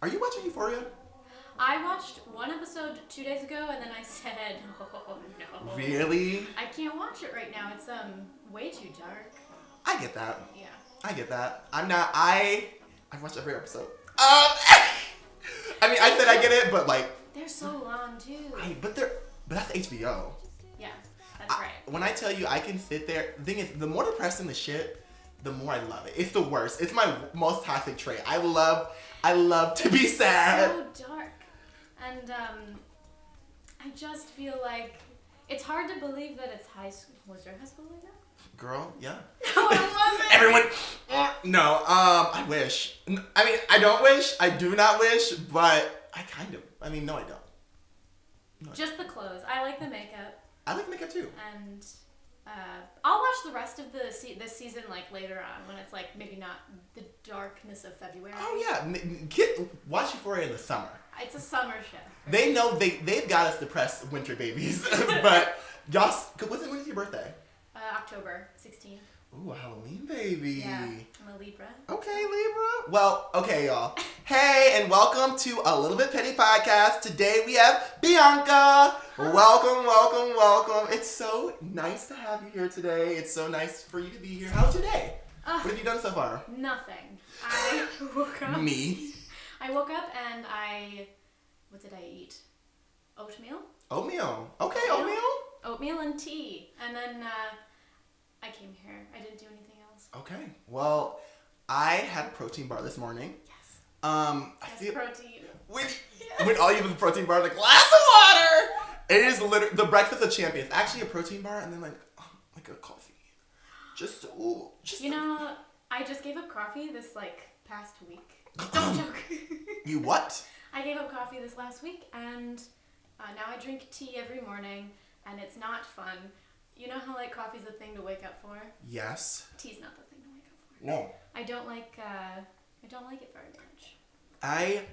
Are you watching Euphoria? I watched one episode 2 days ago, and then I said, "Oh no, Really? I can't watch it right now. It's way too dark." I get that. Yeah. I get that. I've watched every episode. I mean, I said I get it, but like. They're so long too. But that's HBO. Yeah, that's right. When I tell you I can sit there, the thing is, the more depressing the shit, the more I love it. It's the worst. It's my most toxic trait. I love to be sad. It's so dark. And I just feel like it's hard to believe that it's high school. Was your high school like that? Girl, yeah. No, I love it. Everyone, no, I wish. I mean, I don't wish. I do not wish, but I kind of. I mean, no, I don't. No, Just the clothes. I like the makeup. I like makeup too. And I'll watch the rest of this season like later on when it's like maybe not the darkness of February. Oh yeah, watch Euphoria in the summer. It's a summer show. Right? They know they've got us depressed winter babies, but just when is your birthday? October 16th. Ooh, a Halloween baby. Yeah, I'm a Libra. Okay, Libra. Well, okay, y'all. Hey, and welcome to A Little Bit Petty Podcast. Today we have Bianca. Welcome, welcome, welcome. It's so nice to have you here today. It's so nice for you to be here. How's your day? What have you done so far? Nothing. I woke up. Me? I woke up and what did I eat? Oatmeal? Oatmeal. Okay, oatmeal. Oatmeal and tea. And then I came here. I didn't do anything else. Okay. Well, I had a protein bar this morning. Yes. I feel protein. When all you have is a protein bar, like glass of water. It is literally the breakfast of champions. Actually, a protein bar and then like a coffee. Just. You know, I just gave up coffee this past week. Don't joke. You what? I gave up coffee this last week, and now I drink tea every morning, and it's not fun. You know how coffee's a thing to wake up for? Yes. Tea's not the thing to wake up for. No. I don't like it very much. I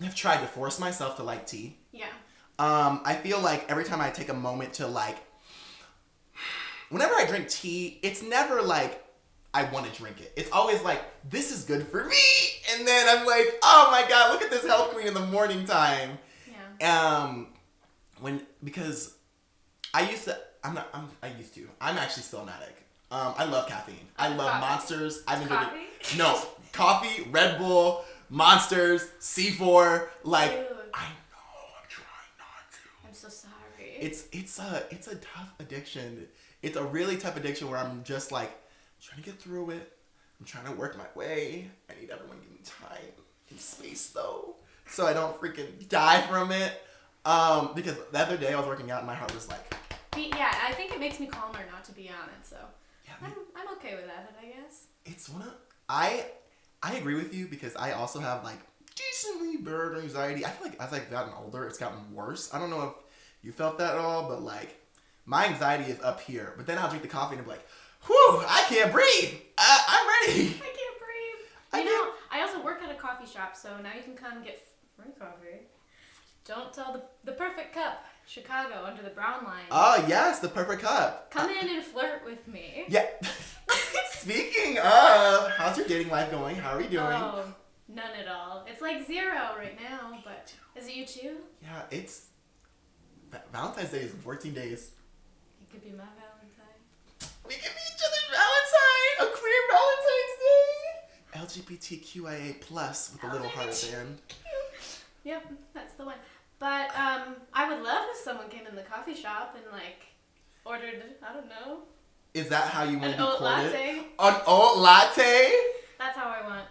have tried to force myself to like tea. Yeah. I feel like every time I take a moment to whenever I drink tea, it's never I want to drink it. It's always this is good for me. And then I'm like, oh my God, look at this health queen in the morning time. Yeah. Because I'm actually still an addict. I love caffeine. I love coffee. Monsters. I've been Coffee? drinking. No, coffee, Red Bull, Monsters, C4. Dude. I know. I'm trying not to. I'm so sorry. It's a tough addiction. It's a really tough addiction where I'm just trying to get through it. I'm trying to work my way. I need everyone to give me time and space though, so I don't freaking die from it. Because the other day I was working out and my heart was yeah, I think it makes me calmer not to be on it, so yeah, I'm okay with that, I guess. it's I agree with you because I also have decently bad anxiety. I feel like as I've gotten older, it's gotten worse. I don't know if you felt that at all, but my anxiety is up here. But then I'll drink the coffee and I'm like, whew, I can't breathe. I'm ready. I can't breathe. I also work at a coffee shop, so now you can come get free coffee. Don't tell the perfect cup, Chicago, under the brown line. Oh, yes, the perfect cup. Come in and flirt with me. Yeah. Speaking of, how's your dating life going? How are you doing? Oh, none at all. It's 0 right now, but is it you too? Yeah, it's Valentine's Day is in 14 days. It could be my Valentine. We can be each other's Valentine! A queer Valentine's Day! LGBTQIA plus with a little heart at the end. Yep, that's the one. But I would love if someone came in the coffee shop and ordered, I don't know. Is that how you want to be oat courted? latte. An oat latte? That's how I want.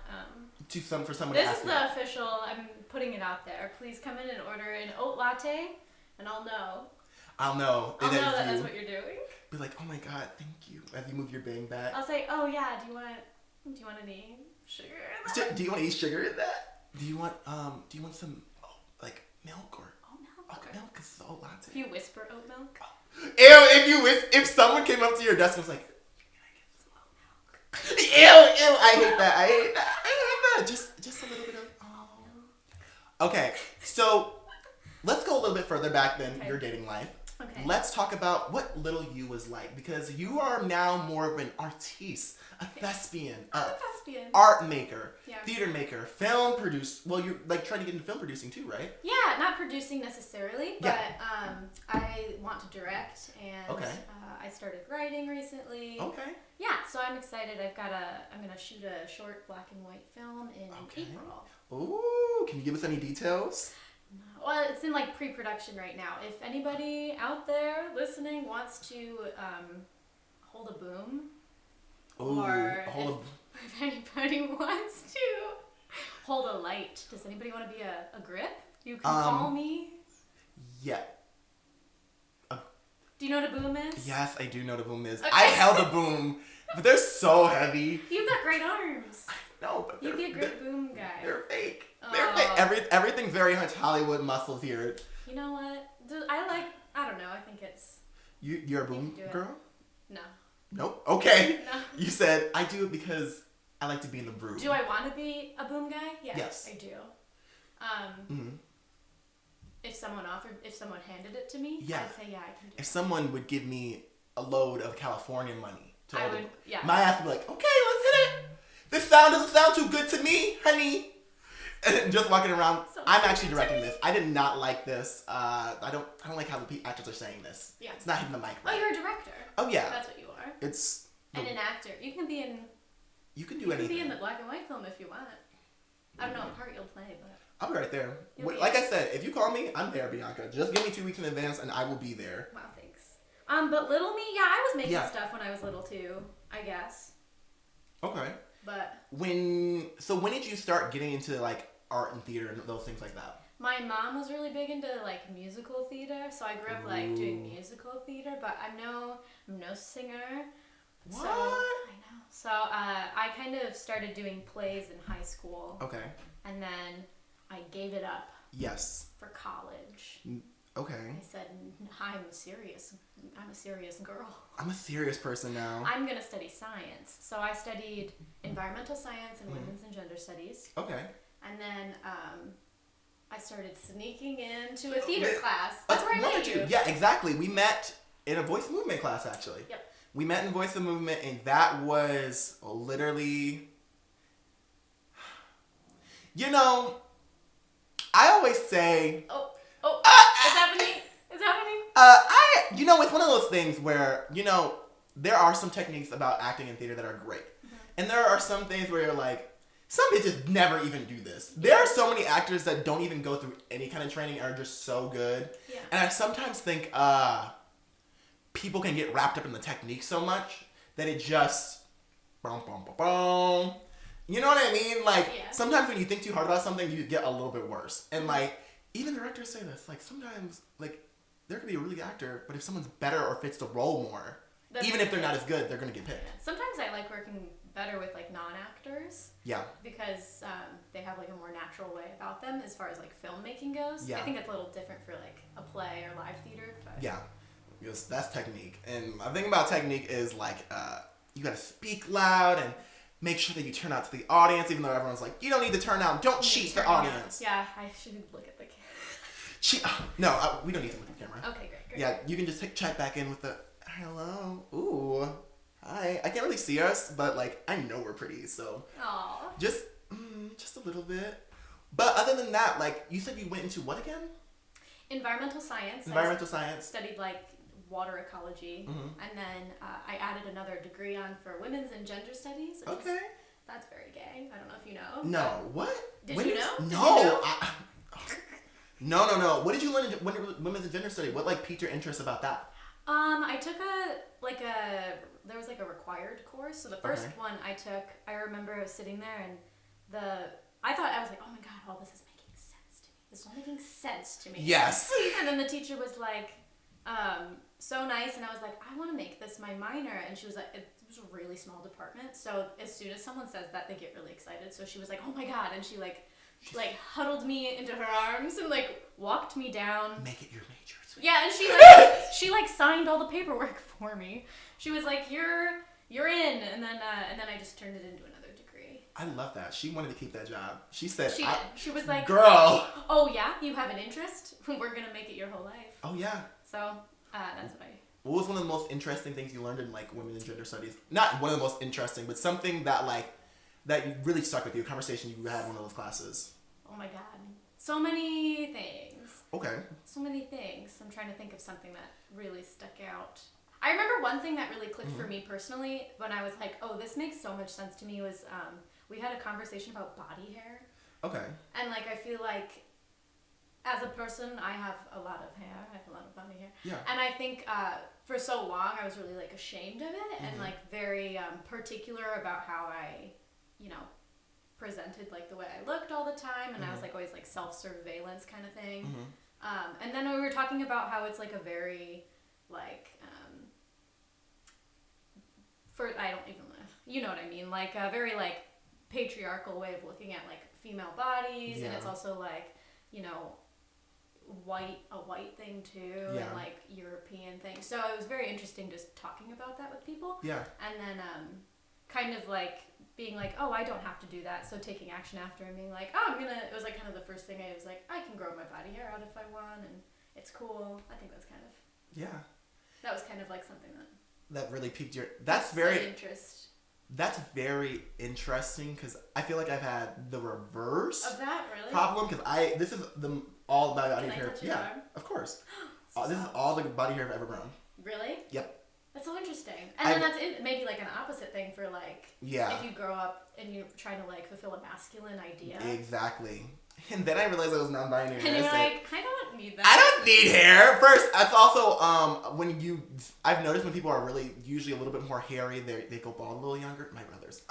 For someone This to is ask me. the official. I'm putting it out there. Please come in and order an oat latte, and I'll know. I'll know. I'll know that that's what you're doing. Be like, oh my God, thank you. As you move your bang back. I'll say, oh yeah, do you want any sugar in that? Do you want to eat sugar in that? Do you want some milk or Oat milk. milk is oat latte? If you whisper oat milk. Ew! If someone came up to your desk and was like, "Can I get some oat milk?" Ew! I hate that. Just a little bit of. Oh. Okay, so let's go a little bit further back than your dating life. Okay. Let's talk about what little you was like, because you are now more of an artiste, a thespian, I'm a thespian. art maker. Theater maker, film produce. Well, you're like trying to get into film producing too, right? Yeah, not producing necessarily, but I want to direct, and I started writing recently. Okay. Yeah, so I'm excited. I'm gonna shoot a short black and white film in April. Ooh, can you give us any details? Well, it's in like pre-production right now. If anybody out there listening wants to hold a boom, or if anybody wants to hold a light, does anybody want to be a grip? You can call me. Yeah. Do you know what a boom is? Yes, I do know what a boom is. Okay. I held a boom, but they're so heavy. You've got great arms. No, but you'd be a great boom guy. They're fake. They're fake. Everything's very much Hollywood muscles here. You know what? I don't know. I think it's. You're a boom girl? No. Nope. Okay. No. You said I do it because I like to be in the room. Do I want to be a boom guy? Yes. I do. If someone handed it to me, I'd say yeah, I can do it. If someone would give me a load of California money, I would. Yeah. My ass would be like, okay, let's hit it. This sound doesn't sound too good to me, honey. And just walking around. I'm actually directing this. I did not like this. I don't like how the actors are saying this. Yeah. It's not hitting the mic right. Oh, you're a director. Oh yeah. That's what you are. And an actor. You can be in. You can do anything. You can be in the black and white film if you want. I don't know what part you'll play, but. I'll be right there. Like I said, if you call me, I'm there, Bianca. Just give me 2 weeks in advance, and I will be there. Wow, thanks. But little me, I was making stuff when I was little too. I guess. Okay. But. When did you start getting into like art and theater and those things like that? My mom was really big into like musical theater, so I grew up like doing musical theater. But I'm no singer. What? So, I know. So I kind of started doing plays in high school. Okay. And then I gave it up. Yes. For college. Okay. I said, I'm a serious girl. I'm a serious person now. I'm going to study science. So I studied environmental science and women's and gender studies. Okay. And then I started sneaking into a theater class. That's where I met you. Yeah, exactly. We met in a voice movement class, actually. Yep. We met in voice of movement, and that was literally... You know, I always say... It's happening. It's happening. It's one of those things where, there are some techniques about acting in theater that are great. Mm-hmm. And there are some things where you're like, some bitches never even do this. There are so many actors that don't even go through any kind of training and are just so good. Yeah. And I sometimes think people can get wrapped up in the technique so much that it just... Boom, boom, boom, boom. You know what I mean? Like, sometimes when you think too hard about something, you get a little bit worse. And, like, even directors say this. Like, sometimes, like, there could be a really good actor, but if someone's better or fits the role more, even if they're not as good, they're going to get picked. Sometimes I like working better with, like, non-actors. Yeah. Because they have, like, a more natural way about them as far as, like, filmmaking goes. Yeah. I think it's a little different for, like, a play or live theater. But... Yeah. Because that's technique. And my thing about technique is, like, you got to speak loud and make sure that you turn out to the audience, even though everyone's like, you don't need to turn out. Don't cheat the audience. Yeah, I should look at the camera. No, we don't need to look at the camera. Okay, great. Yeah, you can just check back in with the, hello, ooh, hi. I can't really see us, but, like, I know we're pretty, so. Aww. Just a little bit. But other than that, like, you said you went into what again? Environmental science. Science. Studied, like, water ecology, and then I added another degree on for women's and gender studies. Okay. That's very gay. I don't know if you know. No. What? Did you know? No. No. What did you learn in women's and gender studies? What, like, piqued your interest about that? I took there was, like, a required course. So the first one I took, I remember I was sitting there and I was like, oh my God, all this is making sense to me. This is all making sense to me. Yes. And then the teacher was like, so nice, and I was like, I want to make this my minor, and she was like, it was a really small department, so as soon as someone says that, they get really excited, so she was like, oh my God, and she like huddled me into her arms and like walked me down. Make it your major. Yeah, and she signed all the paperwork for me. She was like, you're in, and then I just turned it into another degree. I love that. She wanted to keep that job. She said, she was like, girl. Oh yeah, you have an interest? We're gonna make it your whole life. Oh yeah. So, that's what What was one of the most interesting things you learned in, like, women and gender studies? Not one of the most interesting, but something that, like, that really stuck with you? A conversation you had in one of those classes? Oh my god. So many things. Okay. So many things. I'm trying to think of something that really stuck out. I remember one thing that really clicked for me personally when I was like, oh, this makes so much sense to me was we had a conversation about body hair. Okay. And like I feel like as a person, I have a lot of hair. I have a lot of body hair. Yeah. And I think for so long I was really like ashamed of it and like very particular about how I, you know, presented like the way I looked all the time, and I was like always like self-surveillance kind of thing. And then we were talking about how it's like a very like I don't even you know what I mean, like a very like patriarchal way of looking at like female bodies, and it's also like, you know, a white thing too, and like European thing. So it was very interesting just talking about that with people. Yeah. And then kind of like being like, oh, I don't have to do that. So taking action after and being like, oh, it was like kind of the first thing I was like, I can grow my body hair out if I want, and it's cool. I think that's kind of that was kind of like something that really piqued your. That's very interest. That's very interesting because I feel like I've had the reverse of that problem because this is all my body hair. Touch your arm? Of course. This is all the body hair I've ever grown. Really? Yep. That's so interesting. And then that's maybe like an opposite thing for like if you grow up and you're trying to like fulfill a masculine idea. Exactly. And then I realized I was non-binary. And you're like, I don't need that. I don't need hair. First, that's also I've noticed when people are really usually a little bit more hairy, they go bald a little younger. My brothers.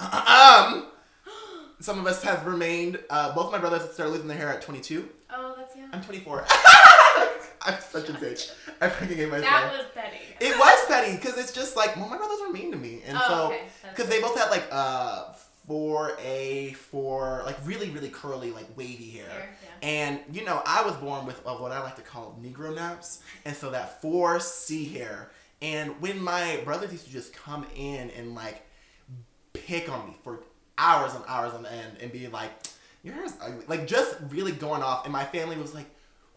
Some of us have remained. Both my brothers started losing their hair at 22. Oh, that's young. I'm 24. I'm such a bitch. I fucking hate myself. That was petty. It was petty because it's just like, well, my brothers were mean to me, and because they both had like 4 like really really curly like wavy hair. And you know, I was born with what I like to call Negro naps, and so that 4C hair. And when my brothers used to just come in and like pick on me for hours and hours on end and be like, your hair is ugly, like just really going off, and my family was like,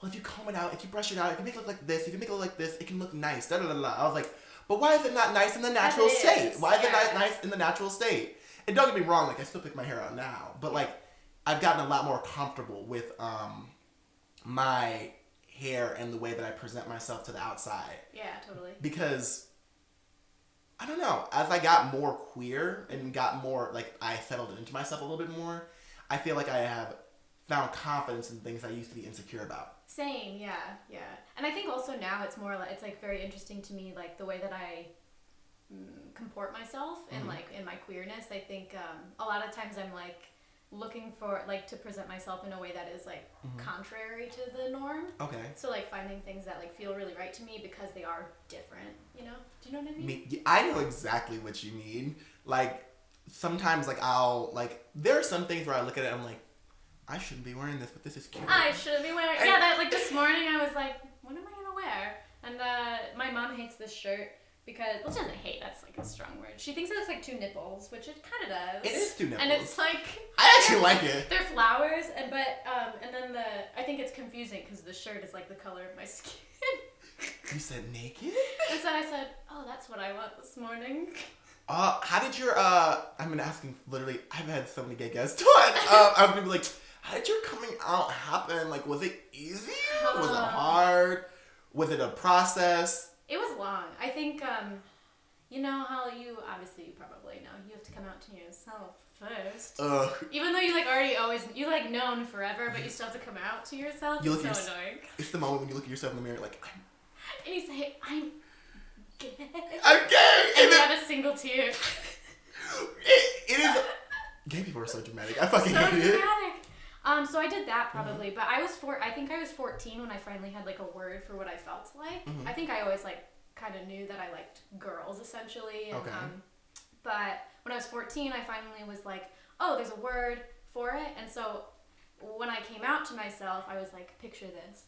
well, if you comb it out, if you brush it out, if you make it look like this, if you make it look like this, it can look nice. Da da da da. I was like, but why is it not nice in the natural state? Why is it not nice in the natural state? And don't get me wrong, like I still pick my hair out now, but like I've gotten a lot more comfortable with my hair and the way that I present myself to the outside. Yeah, totally. Because I don't know, as I got more queer and got more like I settled into myself a little bit more, I feel like I have found confidence in things I used to be insecure about. Same, yeah. And I think also now it's more like, it's like very interesting to me, like the way that I comport myself and like in my queerness. I think a lot of times I'm like looking for like to present myself in a way that is like contrary to the norm. Okay. So like finding things that like feel really right to me because they are different, you know? Do you know what I mean? I know exactly what you mean. Like sometimes like I'll like there are some things where I look at it and I'm like, I shouldn't be wearing this, but this is cute. I shouldn't be wearing that like this morning I was like, what am I gonna wear? And my mom hates this shirt because, well, she doesn't hate, that's like a strong word. She thinks it looks like 2 nipples, which it kind of does. It is 2 nipples. And it's like... I actually like it. They're flowers, and then I think it's confusing because the shirt is like the color of my skin. You said naked? And so I said, oh, that's what I want this morning. How did your, I've been asking literally, I've had so many gay guests on. I was gonna be like, how did your coming out happen? Like, was it easy? Was it hard? Was it a process? It was long. I think, you know how you probably know, you have to come out to yourself first. Even though you like already you like known forever, but you still have to come out to yourself. It's so annoying. It's the moment when you look at yourself in the mirror like, and you say, I'm gay. I'm gay! And you have a single tear. It is, gay people are so dramatic. I fucking hate it. So I did that probably, but I think I was 14 when I finally had like a word for what I felt like. I think I always like kind of knew that I liked girls essentially. And, but when I was 14, I finally was like, oh, there's a word for it. And so when I came out to myself, I was like, picture this.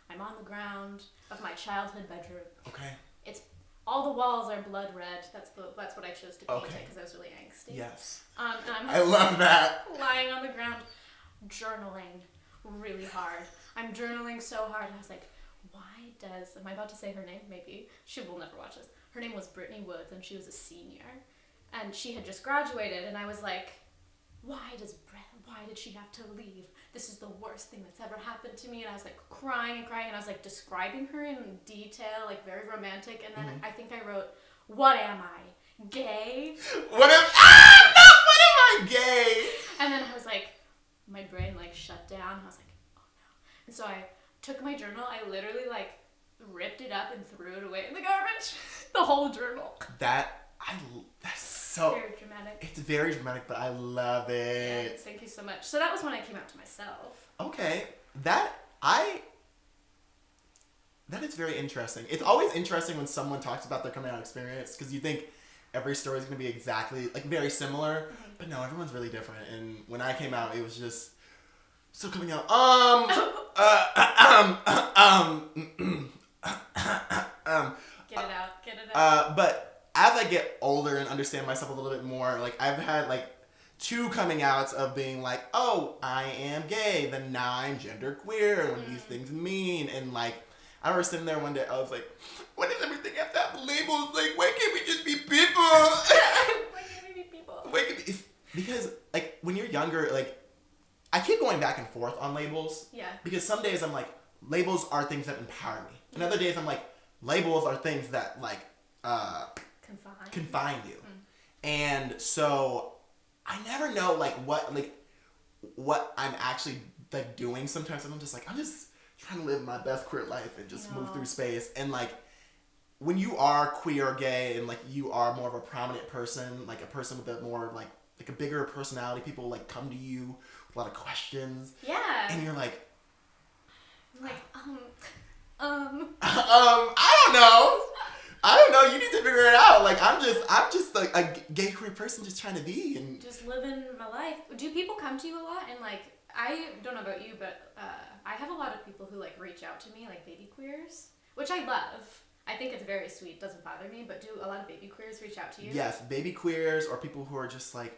I'm on the ground of my childhood bedroom. Okay. It's all the walls are blood red. That's what I chose to paint it because I was really angsty. Yes. And I love that. Lying on the ground, journaling really hard. I'm journaling so hard. I was like, am I about to say her name? Maybe. She will never watch this. Her name was Brittany Woods, and she was a senior. And she had just graduated, and I was like, why did she have to leave? This is the worst thing that's ever happened to me. And I was like crying and crying, and I was like describing her in detail, like very romantic. And then I think I wrote, what am I? Gay? What am I gay? And then I was like, my brain like shut down. I was like, oh no. And so I took my journal. I literally like ripped it up and threw it away in the garbage. The whole journal. That's so very dramatic. It's very dramatic, but I love it. Yes, thank you so much. So that was when I came out to myself. Okay. That is very interesting. It's always interesting when someone talks about their coming out experience, because you think every story is going to be exactly like very similar, but no, everyone's really different. And when I came out, it was just so coming out. Get it out. But as I get older and understand myself a little bit more, like I've had like 2 coming outs of being like, oh, I am gay, then now I'm genderqueer, and what do these things mean? And like, I remember sitting there one day, I was like, why does everything have to have labels? Like, why can't we just be people? Why can't we be people? Because like when you're younger, like I keep going back and forth on labels. Yeah. Because some days I'm like, labels are things that empower me. And other days I'm like, labels are things that like confine you. And so I never know like what I'm actually like doing sometimes. I'm just trying to live my best queer life and just move through space. And like when you are queer or gay and like you are more of a prominent person, like a person with a more like a bigger personality, people like come to you with a lot of questions. Yeah. And you're like I don't know. You need to figure it out. Like I'm just like a gay queer person just trying to be and just living my life. Do people come to you a lot? And like I don't know about you, but I have a lot of people who like reach out to me, like baby queers, which I love. I think it's very sweet. Doesn't bother me. But do a lot of baby queers reach out to you? Yes, baby queers or people who are just like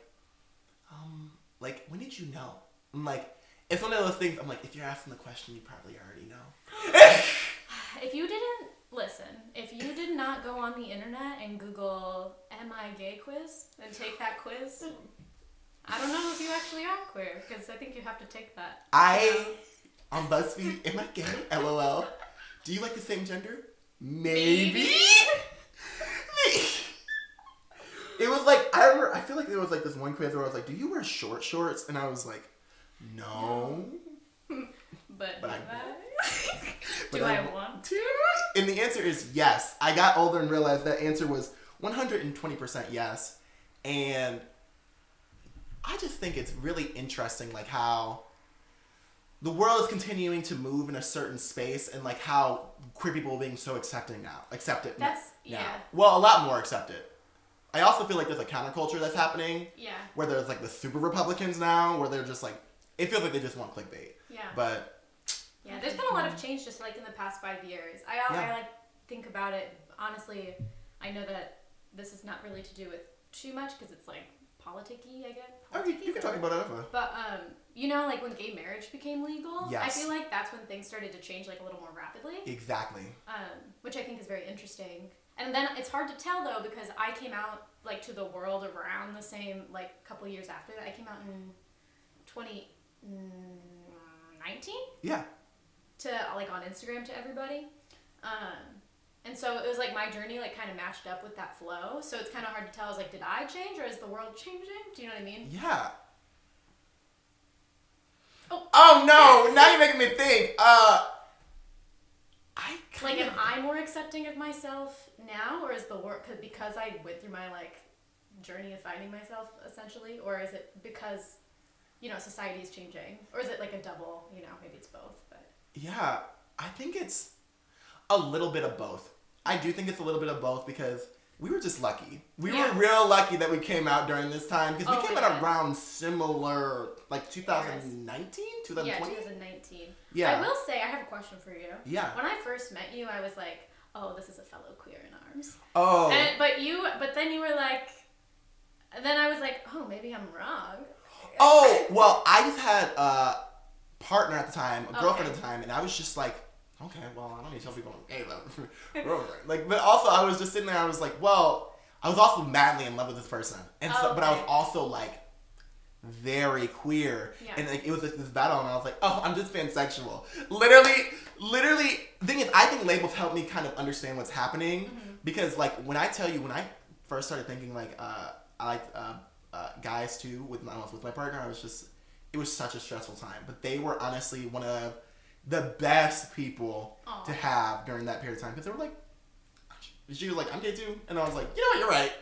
when did you know? I'm like, it's one of those things. I'm like, if you're asking the question, you probably already know. If you did not go on the internet and Google "Am I gay?" quiz and take that quiz, I don't know if you actually are queer, because I think you have to take that. On BuzzFeed, am I gay? LOL. Do you like the same gender? Maybe. It was like, I feel like there was like this one quiz where I was like, do you wear short shorts? And I was like, no. But do I want to? And the answer is yes. I got older and realized that answer was 120% yes. And I just think it's really interesting, like how the world is continuing to move in a certain space, and like how queer people are being so accepted now. Yeah. Well, a lot more accepted. I also feel like there's a counterculture that's happening. Yeah. Where there's like the super Republicans now, where they're just like, it feels like they just want clickbait. Yeah. But yeah, there's been a lot of change just like in the past 5 years. I like think about it honestly. I know that this is not really to do with too much because it's like politicky, I guess. You can talk about it. But you know, like when gay marriage became legal, yes. I feel like that's when things started to change like a little more rapidly. Exactly. Which I think is very interesting. And then it's hard to tell though, because I came out like to the world around the same like couple years after that. I came out in 2019. Yeah. To like on Instagram to everybody. And so it was like my journey like kind of matched up with that flow. So it's kind of hard to tell. I was like, did I change or is the world changing? Do you know what I mean? Yeah. Oh no! Now you're making me think. Am I more accepting of myself now, or is the world because I went through my like journey of finding myself essentially, or is it because society is changing, or is it like a double? Maybe it's both. But yeah, I think it's a little bit of both. I do think it's a little bit of both because we were just lucky. We were real lucky that we came out during this time because we came out around similar, like 2019, 2020? Yeah, 2019. Yeah. I will say, I have a question for you. Yeah. When I first met you, I was like, oh, this is a fellow queer in arms. Oh. But then you were like, and then I was like, oh, maybe I'm wrong. Oh, well, I just had a partner at the time, a girlfriend at the time, and I was just like, okay, well, I don't need to tell people I'm gay though. But also I was just sitting there, I was like, well, I was also madly in love with this person. And but I was also like, very queer. Yeah. And like it was like this battle, and I was like, oh, I'm just pansexual. Literally. The thing is, I think labels help me kind of understand what's happening because like when I first started thinking like I liked guys too when I was with my partner, it was such a stressful time. But they were honestly one of the best people to have during that period of time because they were like, she was like, I'm gay too, and I was like, you know what, you're right.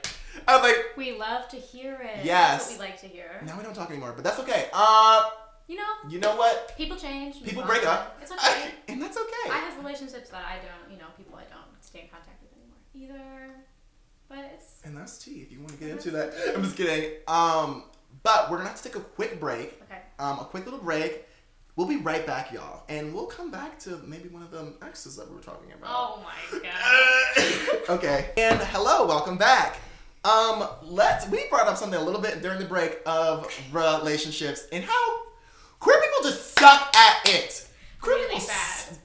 I was like, we love to hear it. Yes. That's what we like to hear. Now we don't talk anymore, but that's okay. You know what? People change. People break up. It's okay. And that's okay. I have relationships that I don't, people I don't stay in contact with anymore either. But it's... And that's tea if you want to get into that. I'm just kidding. But we're going to have to take a quick break. Okay. A quick little break. We'll be right back, y'all. And we'll come back to maybe one of the exes that we were talking about. Oh my god. Okay. And hello, welcome back. We brought up something a little bit during the break of relationships and how queer people just suck at it. Queer Really people bad.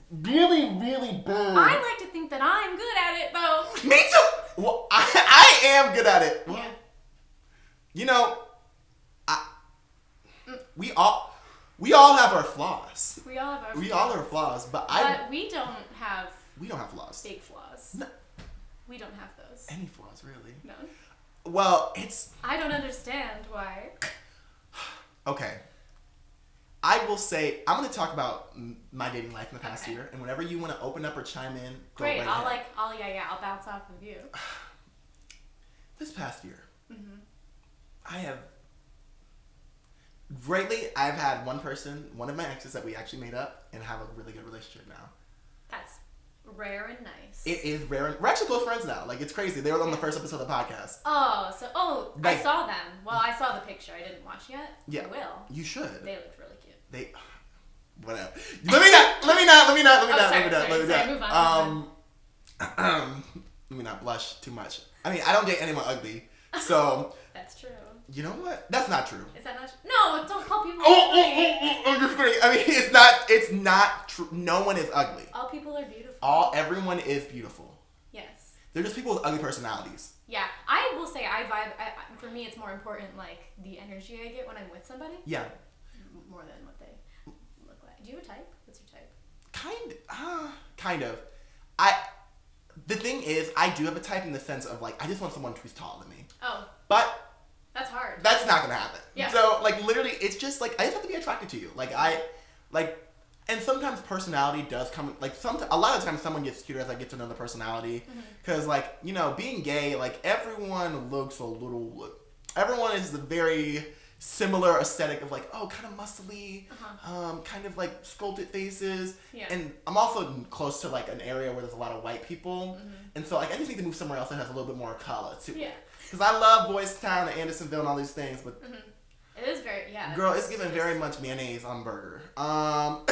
Really bad. I like to think that I'm good at it though. Me too. Well, I am good at it. Well, Yeah. You know, we all have our flaws. We all have our We flaws. all have our flaws, but we don't have flaws. fake flaws. No. We don't have those. Any flaws, really. No. Well, I don't understand why. okay. I will say, I'm going to talk about my dating life in the past year, and whenever you want to open up or chime in, go Great. right I'll ahead. I'll bounce off of you. This past year, I've had one of my exes that we actually made up and have a really good relationship now. That's rare and nice. It is rare. We're actually close friends now. Like, it's crazy. They were on the first episode of the podcast. I Like- saw them. Well, I saw the picture. I didn't watch yet. Yeah. I will. You should. They looked really cute. Whatever. Let me not. Sorry, move on. Let me not blush too much. I mean, I don't date anyone ugly, so. That's true. You know what? That's not true. Is that not true? No, don't call people ugly. I'm just kidding. I mean, it's not true. No one is ugly. All people are beautiful. Everyone is beautiful. Yes. They're just people with ugly personalities. Yeah, I will say I vibe. For me, it's more important like the energy I get when I'm with somebody. Yeah. More than what they look like. Do you have a type? What's your type? Kind of. The thing is, I do have a type in the sense of like I just want someone who's taller than me. Oh. But that's hard. That's not gonna happen. Yeah. So like literally, it's just like I just have to be attracted to you. And sometimes personality does come. Like a lot of times, someone gets cuter as I get to know the personality. Because like being gay, like everyone looks a little. Everyone is the very similar aesthetic of like kind of muscly, kind of like sculpted faces. Yeah. And I'm also close to like an area where there's a lot of white people, and so like I just need to move somewhere else that has a little bit more color too. Yeah. Because I love Boys Town and Andersonville and all these things, but it is very girl, it's giving very much mayonnaise on burger. Oh.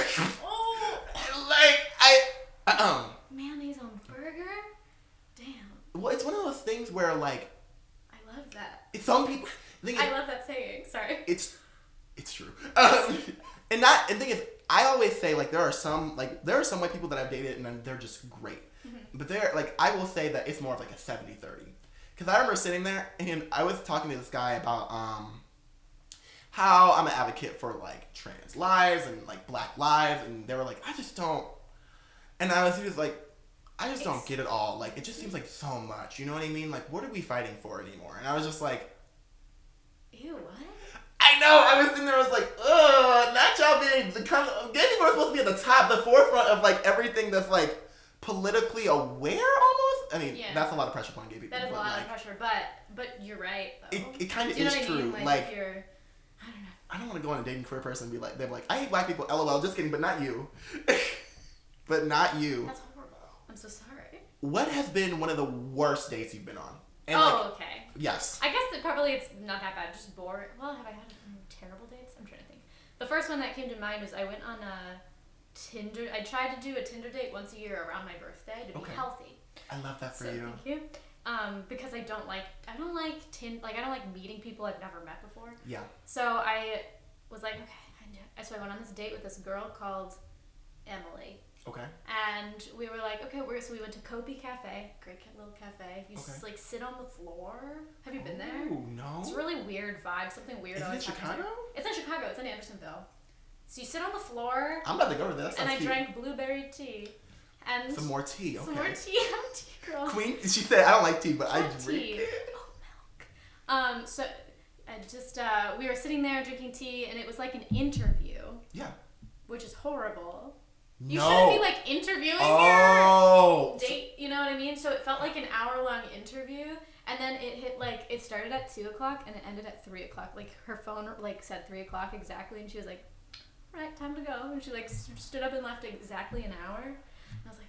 Mayonnaise on burger? Damn. Well, it's one of those things where like I love that. Some people. I love that saying. Sorry. It's true. And the thing is, I always say like there are some white people that I've dated and they're just great, but they're like I will say that it's more of like a 70-30. Because I remember sitting there and I was talking to this guy about how I'm an advocate for like trans lives and like black lives, and they were like, I just don't, and he was like, I just don't get it all. Like it just seems like so much. You know what I mean? Like what are we fighting for anymore? And I was just like, ew, what? I know. I was sitting there. I was like, ugh, not y'all being gay people are supposed to be at the forefront of like everything that's like politically aware almost. I mean, that's a lot of pressure upon gay people. That is a lot of pressure, but you're right though. It kind of is true. Like if you're, I don't want to go on a dating queer person and be like, they're like, I hate black people. LOL. Just kidding, but not you. But not you. That's horrible. I'm so sorry. What has been one of the worst dates you've been on? And okay. Yes. I guess that probably it's not that bad. Just boring. Well, have I had terrible dates? I'm trying to think. The first one that came to mind was I went on a Tinder. I tried to do a Tinder date once a year around my birthday to be healthy. I love that for you. Thank you. Because I don't like meeting people I've never met before. Yeah. So I was like, okay, so I went on this date with this girl called Emily. Okay. And we were like, okay, so we went to Kopi Cafe, great little cafe. You just like sit on the floor. Have you been there? Oh, no. It's a really weird vibe, something weird. Is it in Chicago? It's in Chicago. It's in Andersonville. So you sit on the floor. I'm about to go to that. And I drank blueberry tea. And some more tea, okay. Some more tea. I'm a tea girl. Queen, she said, I don't like tea, but I drink tea. it. Oh, milk. So I just, we were sitting there drinking tea, and it was like an interview. Yeah. Which is horrible. No. You shouldn't be like interviewing your date, you know what I mean? So it felt like an hour-long interview, and then it hit like, it started at 2 o'clock and it ended at 3 o'clock. Like her phone like said 3 o'clock exactly, and she was like, right, time to go. And she like stood up and left exactly an hour. And I was like,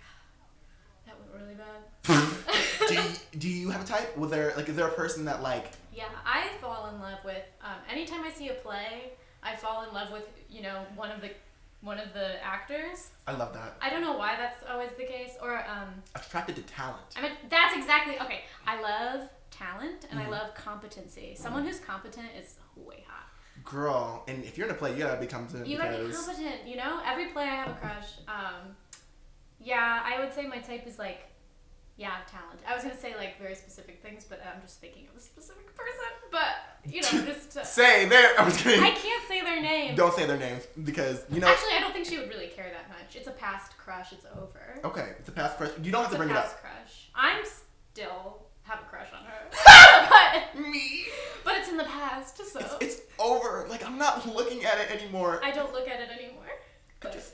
that went really bad. do you have a type? Was there like, is there a person that like? Yeah, I fall in love with. Anytime I see a play, I fall in love with one of the actors. I love that. I don't know why that's always the case, or attracted to talent. I mean, that's exactly okay. I love talent and I love competency. Someone who's competent is way hot. Girl, and if you're in a play, you gotta be competent. You gotta be competent. Every play I have a crush. Yeah, I would say my type is like, talent. I was gonna say like very specific things, but I'm just thinking of a specific person. But just say their. I was kidding. I can't say their name. Don't say their names because Actually, I don't think she would really care that much. It's a past crush. It's over. Okay, it's a past crush. You don't have to bring it up. It's a past crush. I'm still have a crush on her. but me. But it's in the past, so it's over. Like I'm not looking at it anymore. I don't look at it anymore.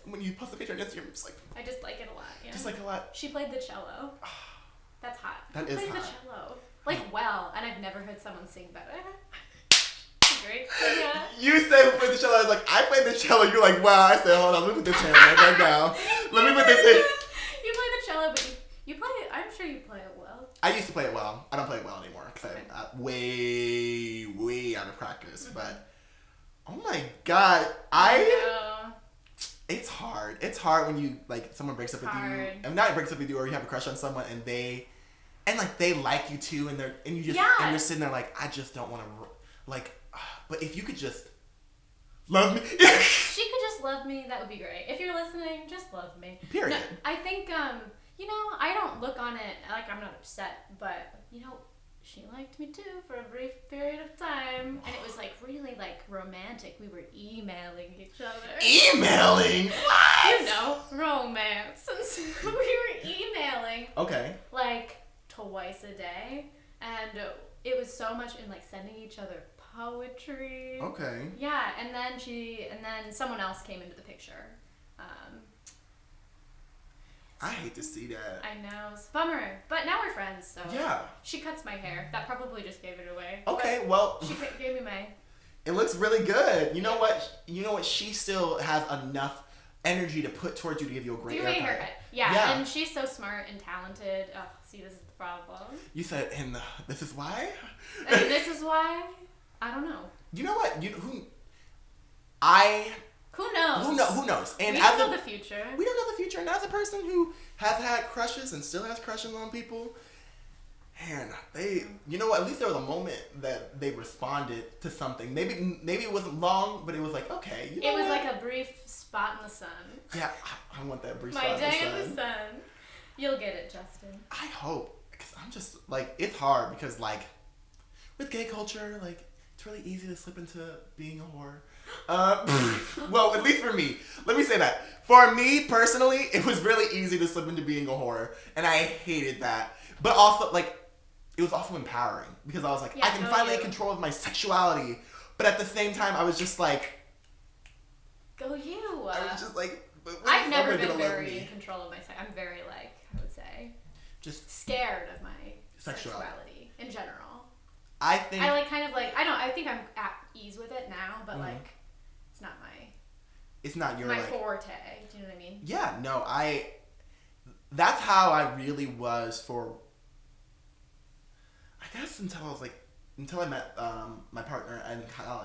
When you post a picture on Instagram, I'm just like. I just like it a lot. Yeah. Just like a lot. She played the cello. That's hot. That Who is plays hot. the cello? Like well, and I've never heard someone sing better. Great. Yeah. You said who played the cello. I was like, I played the cello. You're like, wow. I said, hold on, let me put this hand right now. Let me put this in. You play the cello, but you play it. I'm sure you play it well. I used to play it well. I don't play it well anymore because I'm way out of practice. Mm-hmm. But oh my god, It's hard. It's hard when you like someone breaks up with you. And not breaks up with you, or you have a crush on someone, and they like you too, and you're sitting there like, I just don't want to like. But if you could just love me, she could just love me. That would be great. If you're listening, just love me. Period. No, I think I don't look on it like I'm not upset, but she liked me too for a brief period of time, and it was like really like romantic. We were emailing each other. Emailing? What? Romance. And so we were emailing. Okay. Like twice a day, and it was so much in like sending each other poetry. Okay. Yeah, and then someone else came into the picture. I hate to see that. I know, it's a bummer. But now we're friends, so yeah. She cuts my hair. That probably just gave it away. Okay, well, she gave me my. It looks really good. You know what? She still has enough energy to put towards you to give you a great haircut. Yeah, and she's so smart and talented. Oh, see, this is the problem. You said, and this is why? And this is why? I don't know. You know what? Who knows? Who knows? And we don't know the future. We don't know the future. And as a person who has had crushes and still has crushes on people, man, you know what? At least there was a moment that they responded to something. Maybe it wasn't long, but it was like, okay. It was like a brief spot in the sun. Yeah, I want that brief spot in the sun. My day in the sun. You'll get it, Justin. I hope. Because I'm just, like, it's hard because, like, with gay culture, like, it's really easy to slip into being a whore. Well, at least for me. Let me say that. For me, personally, it was really easy to slip into being a whore. And I hated that. But also, like, it was also empowering. Because I was like, I can finally take control of my sexuality. But at the same time, I was just like... Go you! I was just like... I've never been very in control of my sex. I'm very, like, I would say... Just scared of my sexuality in general. I think I'm at ease with it now, but like, it's not my forte. Do you know what I mean? Yeah, no, that's how I really was for, I guess until I met my partner in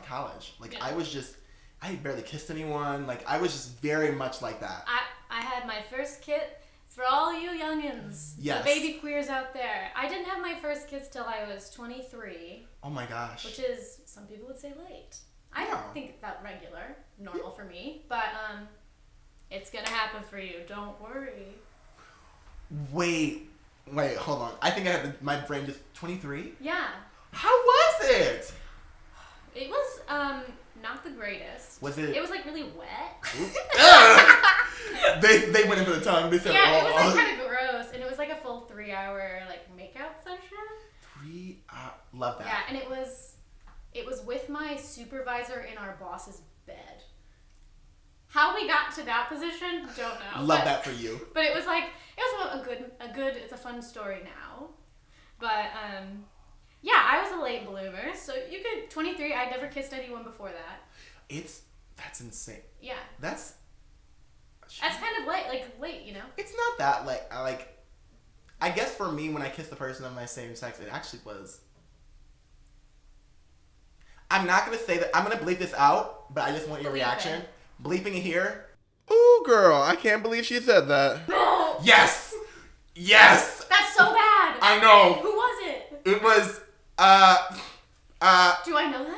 college. Like, I was just, I barely kissed anyone. Like, I was just very much like that. I had my first kiss. For all you youngins, the baby queers out there, I didn't have my first kiss till I was 23. Oh my gosh. Which is, some people would say late. I don't think that normal for me. But It's gonna happen for you. Don't worry. Wait, hold on. I think I had my brain just 23? Yeah. How was it? It was, not the greatest. Was it? It was, like, really wet. They went in for the tongue. They said, yeah, it was, like, kind of gross. And it was, like, a full 3-hour, like, makeout session. 3 hours. Love that. Yeah, and it was with my supervisor in our boss's bed. How we got to that position, don't know. Love that for you. But it was like, a good, it's a fun story now. But, yeah, I was a late bloomer, so you could, 23, I'd never kissed anyone before that. That's insane. Yeah. That's kind of late, you know? It's not that, I guess for me, when I kissed the person of my same sex, it actually was, I'm not going to say that, I'm going to bleep this out, but I just want your reaction. Bleeping it here. Ooh, girl, I can't believe she said that. No! Yes! Yes! That's so bad! I know! Who was it? It was, do I know them?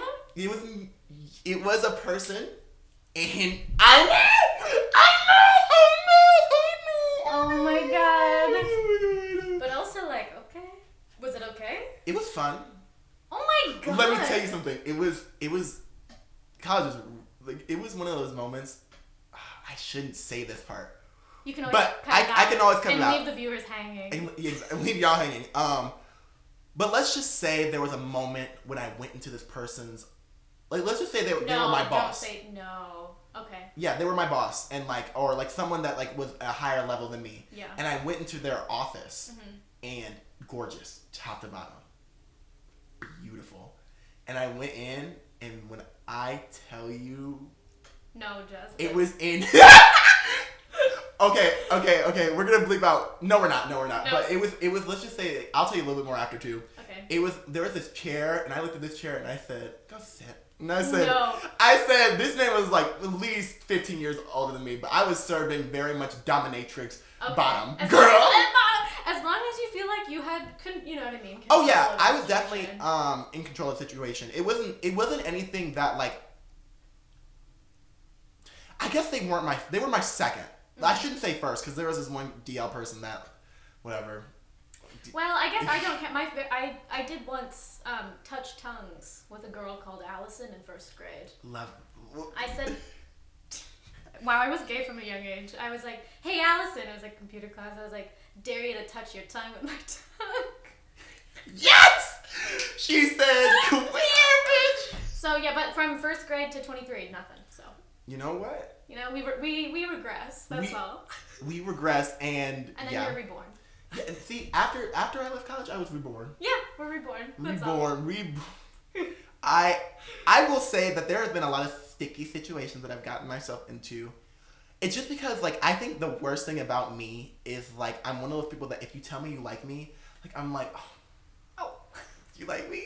It was a person, and Oh my god. But also, like, okay. Was it okay? It was fun. Oh my god. Let me tell you something. It was, college was, it was one of those moments, I shouldn't say this part. You can always but cut it out I can always cut it out. and leave the viewers hanging. And leave y'all hanging. But let's just say there was a moment when I went into this person's, let's just say they were my boss. Don't say no. Okay. Yeah, they were my boss, and or someone that was a higher level than me. Yeah. And I went into their office, and gorgeous, top to bottom, beautiful. And I went in, and when I tell you, no, just it was in. Okay, we're gonna bleep out. No, we're not. No. But it was. Let's just say, I'll tell you a little bit more after too. Okay. There was this chair, and I looked at this chair, and I said, "Go sit." And I said, no. This man was at least 15 years older than me, but I was serving very much dominatrix bottom girl. As long as you feel like you had, you know what I mean? Oh yeah, I was definitely in control of the situation. It wasn't anything that I guess they were my second. I shouldn't say first, because there was this one DL person that, whatever. Well, I guess I don't. I did once touch tongues with a girl called Allison in first grade. Love. I said, wow, I was gay from a young age. I was like, hey, Allison. It was like computer class. I was like, dare you to touch your tongue with my tongue. Yes! She said, come here, bitch. So yeah, but from first grade to 23, nothing. So. You know what? You know, we regress. That's all. We regress, and then you're reborn. Yeah, and see, after I left college, I was reborn. Yeah, we're reborn. That's reborn. I will say that there has been a lot of sticky situations that I've gotten myself into. It's just because, I think the worst thing about me is, I'm one of those people that if you tell me you like me, I'm like, oh, you like me?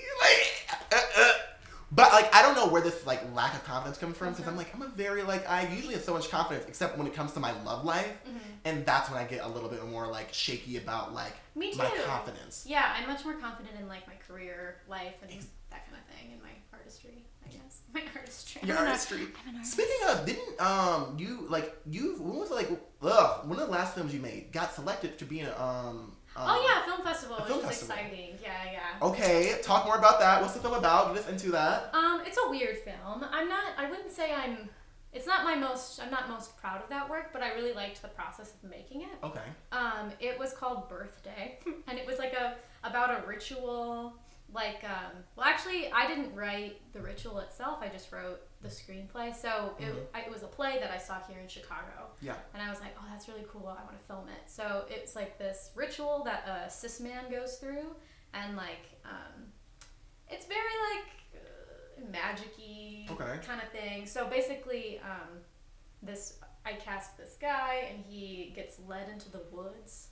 But, I don't know where this, lack of confidence comes from, because I'm a very, I usually have so much confidence, except when it comes to my love life, and that's when I get a little bit more, shaky about, me too. My confidence. Yeah, I'm much more confident in, my career life and that kind of thing, in my artistry, I guess. My artistry. Your artistry. I'm an artist. Speaking of, didn't, when was, one of the last films you made got selected to be in oh yeah, film festival, which is exciting. Yeah. Okay, talk more about that. What's the film about? Get us into that. It's a weird film. I wouldn't say I'm not most proud of that work, but I really liked the process of making it. Okay. It was called Birthday, and it was about a ritual, well actually I didn't write the ritual itself, I just wrote the screenplay, so it was a play that I saw here in Chicago. Yeah. And I was like, oh, that's really cool, I want to film it. So it's this ritual that a cis man goes through, and it's very magic-y kind of thing. So basically, I cast this guy, and he gets led into the woods.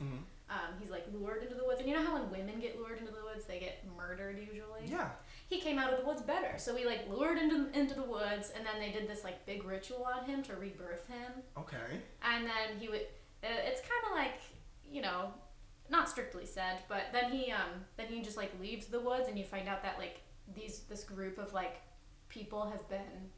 He's lured into the woods, and you know how when women get lured into the woods, they get murdered usually? Yeah. He came out of the woods better. So we lured into the woods, and then they did this big ritual on him to rebirth him. Okay. And then he would, it's kind of not strictly said, but then he just leaves the woods, and you find out that this group of people have been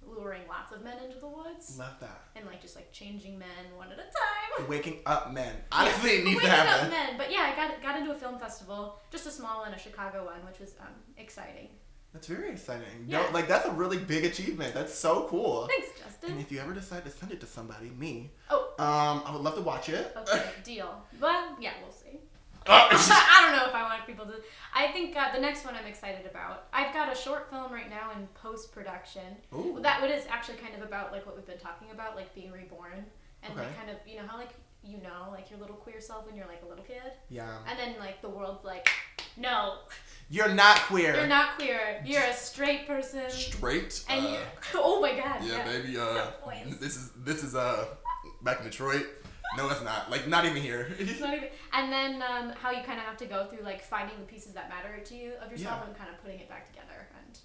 luring lots of men into the woods. Love that. And like just like changing men one at a time. Waking up men. Honestly, it needs to happen. happen. Waking up men. But yeah, I got into a film festival, just a small one, a Chicago one, which was exciting. That's very exciting. Yeah. No, like that's a really big achievement. That's so cool. Thanks, Justin. And if you ever decide to send it to somebody, me, oh, I would love to watch it. Okay, deal. Well, yeah, we'll see. I don't know if I want people to. I think the next one I'm excited about. I've got a short film right now in post-production. Ooh. That is actually kind of about like what we've been talking about, like being reborn and Okay. like kind of how like like your little queer self when you're like a little kid. Yeah. And then like the world's like, no, You're not queer. you're not queer. You're a straight person. Straight. And you, oh my god. Yeah, baby. Voice. This is back in Detroit. No, it's not. Like, not even here. It's not even, and then how you kind of have to go through like finding the pieces that matter to you of yourself and kind of putting it back together. And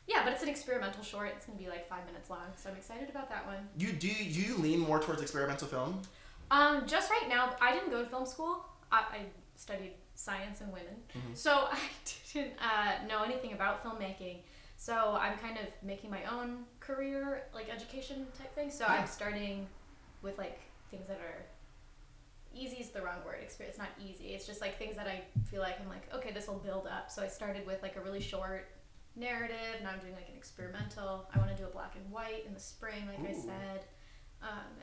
yeah, but it's an experimental short. It's gonna be like 5 minutes long, so I'm excited about that one. You lean more towards experimental film? Just right now, I didn't go to film school. I studied science and women, so I didn't know anything about filmmaking. So I'm kind of making my own career, like education type thing. So I'm starting with like things that are easy is the wrong word. It's not easy. It's just like things that I feel like I'm like, okay, this will build up. So I started with like a really short narrative. Now I'm doing like an experimental. I want to do a black and white in the spring, like I said.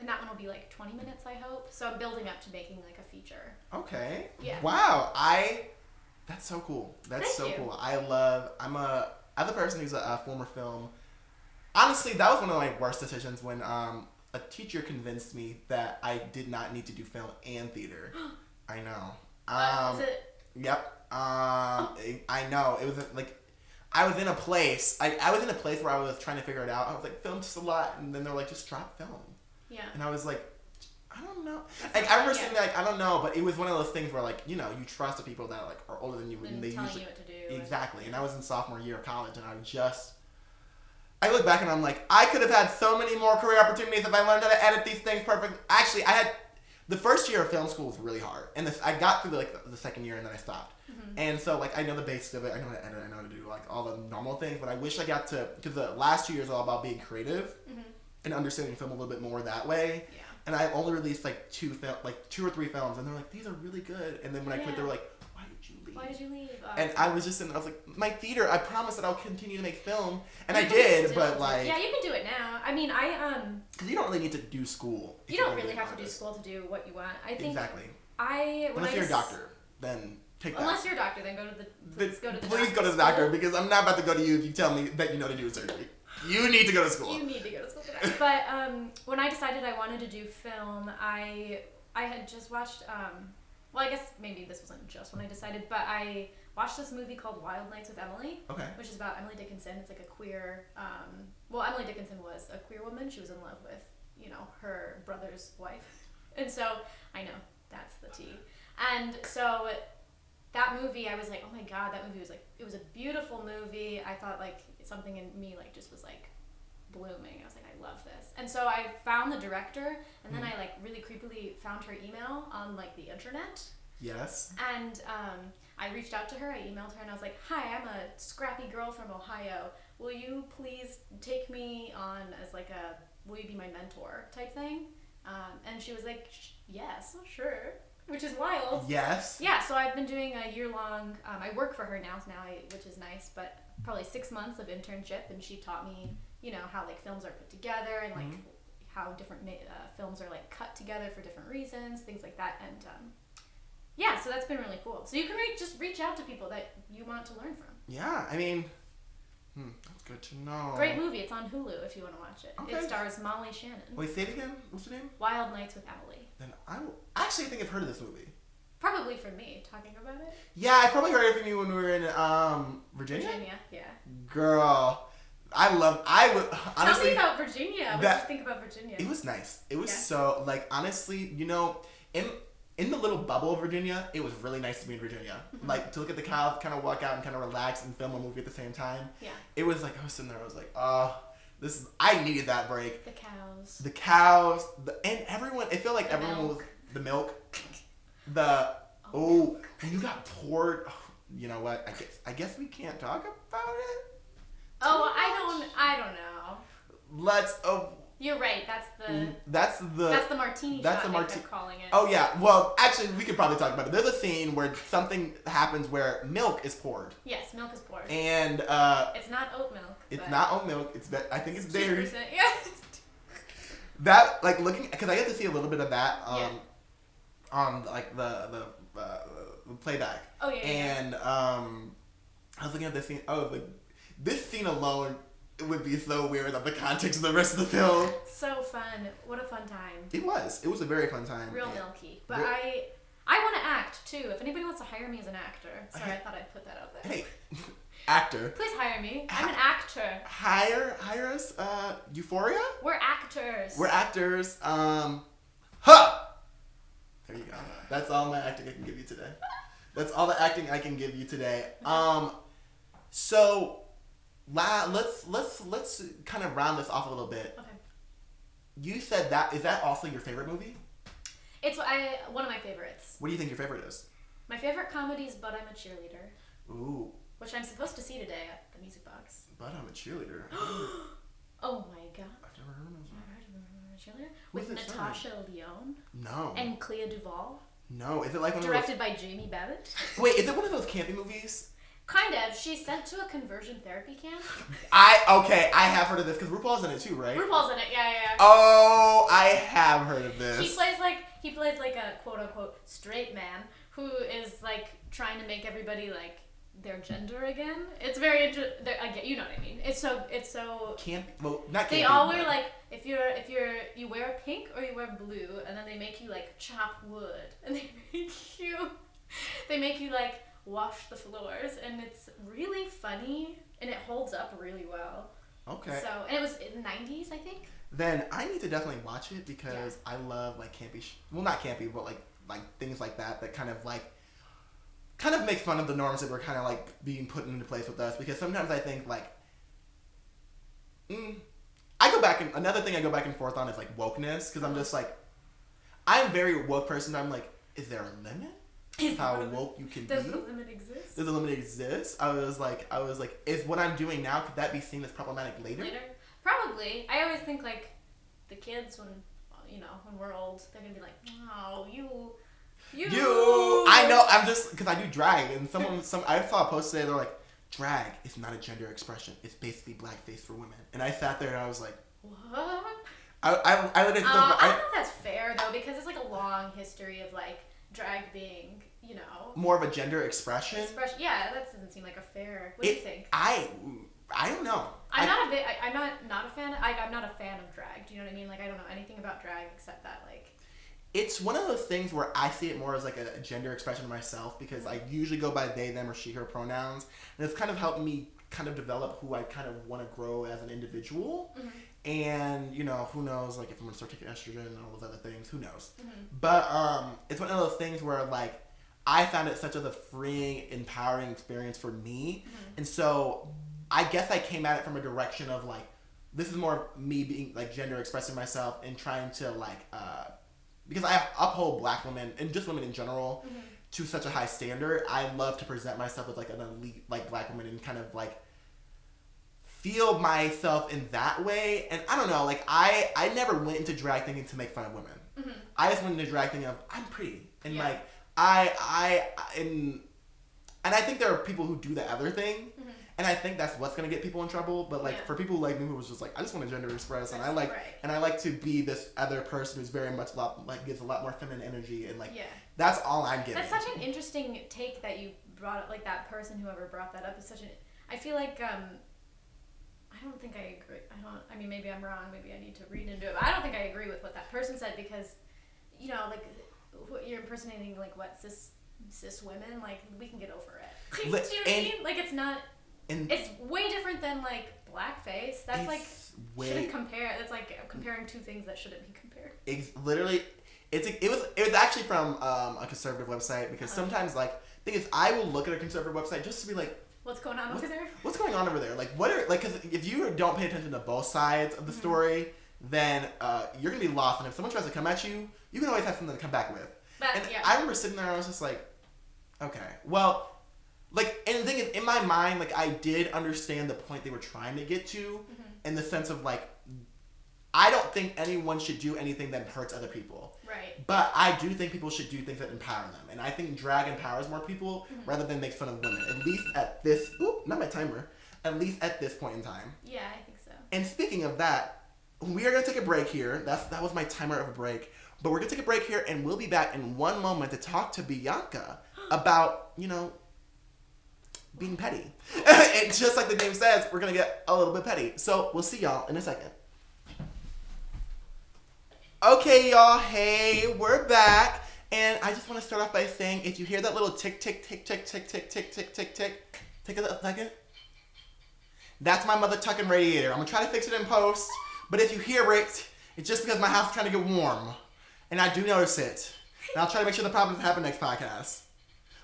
And that one will be like 20 minutes, I hope. So I'm building up to making like a feature. Okay. Yeah. Wow. That's so cool. That's Thank you. cool. As a person who's a former film, honestly, that was one of my worst decisions when a teacher convinced me that I did not need to do film and theater. I know. Is it? Yep. I know. It was like I was in a place. I was in a place where I was trying to figure it out. I was like, film's just a lot, and then they're like, just drop film. Yeah. And I was like, I don't know. Like I remember saying like, I don't know, but it was one of those things where like you trust the people that like are older than you, and they telling usually you what to do. exactly. And I was in sophomore year of college, and I look back and I'm like, I could have had so many more career opportunities if I learned how to edit these things perfectly. Actually, I had the first year of film school was really hard, and I got through like the second year, and then I stopped. And so like I know the basics of it. I know how to edit. I know how to do like all the normal things. But I wish I got to, because the last 2 years are all about being creative and understanding film a little bit more that way. Yeah. And I only released like 2 or 3 films, and they're like, these are really good. And then when I quit, they were like, why did you leave? Why did you leave? And I was just I was like, my theater, I promise that I'll continue to make film. And I did, but like... Yeah, you can do it now. I mean, Because you don't really need to do school. You don't really have to do school to do what you want. I think... Exactly. Unless you're a doctor, then take that. Unless you're a doctor, then go to the... Please go to the doctor, because I'm not about to go to you if you tell me that you know to do surgery. You need to go to school. You need to go to school for that. But when I decided I wanted to do film, I had just watched... well, I guess maybe this wasn't just when I decided, but I watched this movie called Wild Nights with Emily. Okay. Which is about Emily Dickinson. It's like a queer... well, Emily Dickinson was a queer woman. She was in love with, her brother's wife. And so, I know, that's the tea. And so... that movie, I was like, oh my god, that movie was like, it was a beautiful movie. I thought like something in me like just was like blooming. I was like, I love this. And so I found the director, and then I like really creepily found her email on like the internet. Yes. And I reached out to her, I emailed her, and I was like, hi, I'm a scrappy girl from Ohio. Will you please take me on as like will you be my mentor type thing? And she was like, yes, sure. Which is wild. Yes. Yeah, so I've been doing a year-long, I work for her now, which is nice, but probably 6 months of internship, and she taught me, how like films are put together, and like how different films are like cut together for different reasons, things like that, and yeah, so that's been really cool. So you can just reach out to people that you want to learn from. Yeah, I mean, that's good to know. Great movie. It's on Hulu if you want to watch it. Okay. It stars Molly Shannon. Wait, say it again. What's her name? Wild Nights with Emily. Then I will actually think I've heard of this movie. Probably from me talking about it. Yeah, I probably heard it from you when we were in Virginia. Virginia, yeah. Girl, I would honestly. Tell me about Virginia. What did you think about Virginia? It was nice. It was so like honestly, in the little bubble of Virginia, it was really nice to be in Virginia. Like to look at the cows, kind of walk out and kind of relax and film a movie at the same time. Yeah. It was like I was sitting there. I was like, I needed that break. The and cows. and everyone. It felt like The everyone milk. was the milk. When you got poured. You know what? I guess we can't talk about it. Oh, I don't know. Let's. You're right. That's the martini that's shot. the They kept calling it. Oh yeah. Well, actually, we could probably talk about it. There's a scene where something happens where milk is poured. Yes, milk is poured. And it's not oat milk. It's not oat milk. I think it's dairy. Yeah. That like looking because I get to see a little bit of that Yeah. on like the playback. Oh yeah. And I was looking at this scene. Oh, like this scene alone. It would be so weird without the context of the rest of the film. So fun. What a fun time. It was. It was a very fun time. Real milky. But I want to act too. If anybody wants to hire me as an actor. Sorry, I thought I'd put that out there. Hey, actor. Please hire me. I'm an actor. Hire us. Euphoria? We're actors. We're actors. There you go. That's all my acting I can give you today. That's all the acting I can give you today. So let's kind of round this off a little bit. Okay. You said is that also your favorite movie? It's one of my favorites. What do you think your favorite is? My favorite comedy is But I'm a Cheerleader. Ooh. Which I'm supposed to see today at the Music Box. But I'm a Cheerleader. Oh my god. I've never heard of it. Cheerleader? Who's With it Natasha Lyonne. No. And Clea Duvall. No. Is it like one Directed of by Jamie Babbitt. those... Wait, is it one of those campy movies? Kind of. She's sent to a conversion therapy camp. I have heard of this because RuPaul's in it too, right? RuPaul's in it, yeah. Oh, I have heard of this. He plays like a quote unquote straight man who is like trying to make everybody like their gender again. It's very you know what I mean. It's so Can't not. They all wear like if you wear pink or you wear blue, and then they make you like chop wood, and they make you like wash the floors, and it's really funny and it holds up really well. Okay. So and it was in the 90s, I think. Then I need to definitely watch it because I love like campy. Well, not campy, but like things like that kind of make fun of the norms that were kind of like being put into place with us. Because sometimes I think like, another thing I go back and forth on is like wokeness, because I'm just like, I'm a very woke person. I'm like, is there a limit? How woke you can Does be? the limit exist? Does the limit exist? I was like, is what I'm doing now, could that be seen as problematic later? Probably. I always think like the kids when we're old, they're gonna be like, wow, you. I know. I'm just because I do drag, and I saw a post today. They're like, drag is not a gender expression. It's basically blackface for women. And I sat there and I was like, what? I literally. I don't know if that's fair though, because it's like a long history of like drag being, more of a gender expression. Yeah, that doesn't seem like a fair. What do you think? I don't know. I'm not a fan. I'm not a fan of drag. Do you know what I mean? Like I don't know anything about drag except that like. It's one of those things where I see it more as like a gender expression of myself, because I usually go by they, them, or she, her pronouns, and it's kind of helped me kind of develop who I kind of want to grow as an individual. Mm-hmm. And who knows, like if I'm gonna start taking estrogen and all those other things, who knows? Mm-hmm. But it's one of those things where like I found it such a freeing, empowering experience for me, and so I guess I came at it from a direction of like, this is more me being like gender expressing myself and trying to like because I uphold black women and just women in general to such a high standard. I love to present myself as like an elite like black woman and kind of like feel myself in that way. And I don't know, like I never went into drag thinking to make fun of women. Mm-hmm. I just went into drag thinking of I'm pretty and like and I think there are people who do the other thing. Mm-hmm. And I think that's what's gonna get people in trouble. But like for people like me who was just like, I just want to gender express, and I like to be this other person who's very much gives a lot more feminine energy, and like that's all I'm giving. That's such an interesting take that you brought up. Like that person, whoever brought that up, is such an. I feel like I don't think I agree. I mean, maybe I'm wrong. Maybe I need to read into it. But I don't think I agree with what that person said, because, like you're impersonating like what cis women. Like we can get over it. Do you know what I mean? Like it's not. It's way different than like blackface. That's like shouldn't compare. It's like comparing two things that shouldn't be compared. It was actually from a conservative website, because sometimes like thing is I will look at a conservative website just to be like, what's going on over there? What's going on over there? Like because if you don't pay attention to both sides of the story, then you're gonna be lost. And if someone tries to come at you, you can always have something to come back with. I remember sitting there and I was just like, okay, well. like, and the thing is, in my mind, like, I did understand the point they were trying to get to, in the sense of, like, I don't think anyone should do anything that hurts other people. Right. But I do think people should do things that empower them. And I think drag empowers more people rather than makes fun of women. At least at this, not my timer, at least at this point in time. Yeah, I think so. And speaking of that, we are going to take a break here. That was my timer of a break. But we're going to take a break here, and we'll be back in one moment to talk to Bianca about, you know, being petty. And just like the name says, we're going to get a little bit petty. So we'll see y'all in a second. Okay, y'all. Hey, we're back. And I just want to start off by saying, if you hear that little tick, tick, tick, tick, tick, tick, tick, tick, tick, tick, take a second. That's my mother tucking radiator. I'm going to try to fix it in post. But if you hear it, it's just because my house is trying to get warm. And I do notice it. And I'll try to make sure the problem doesn't happen next podcast.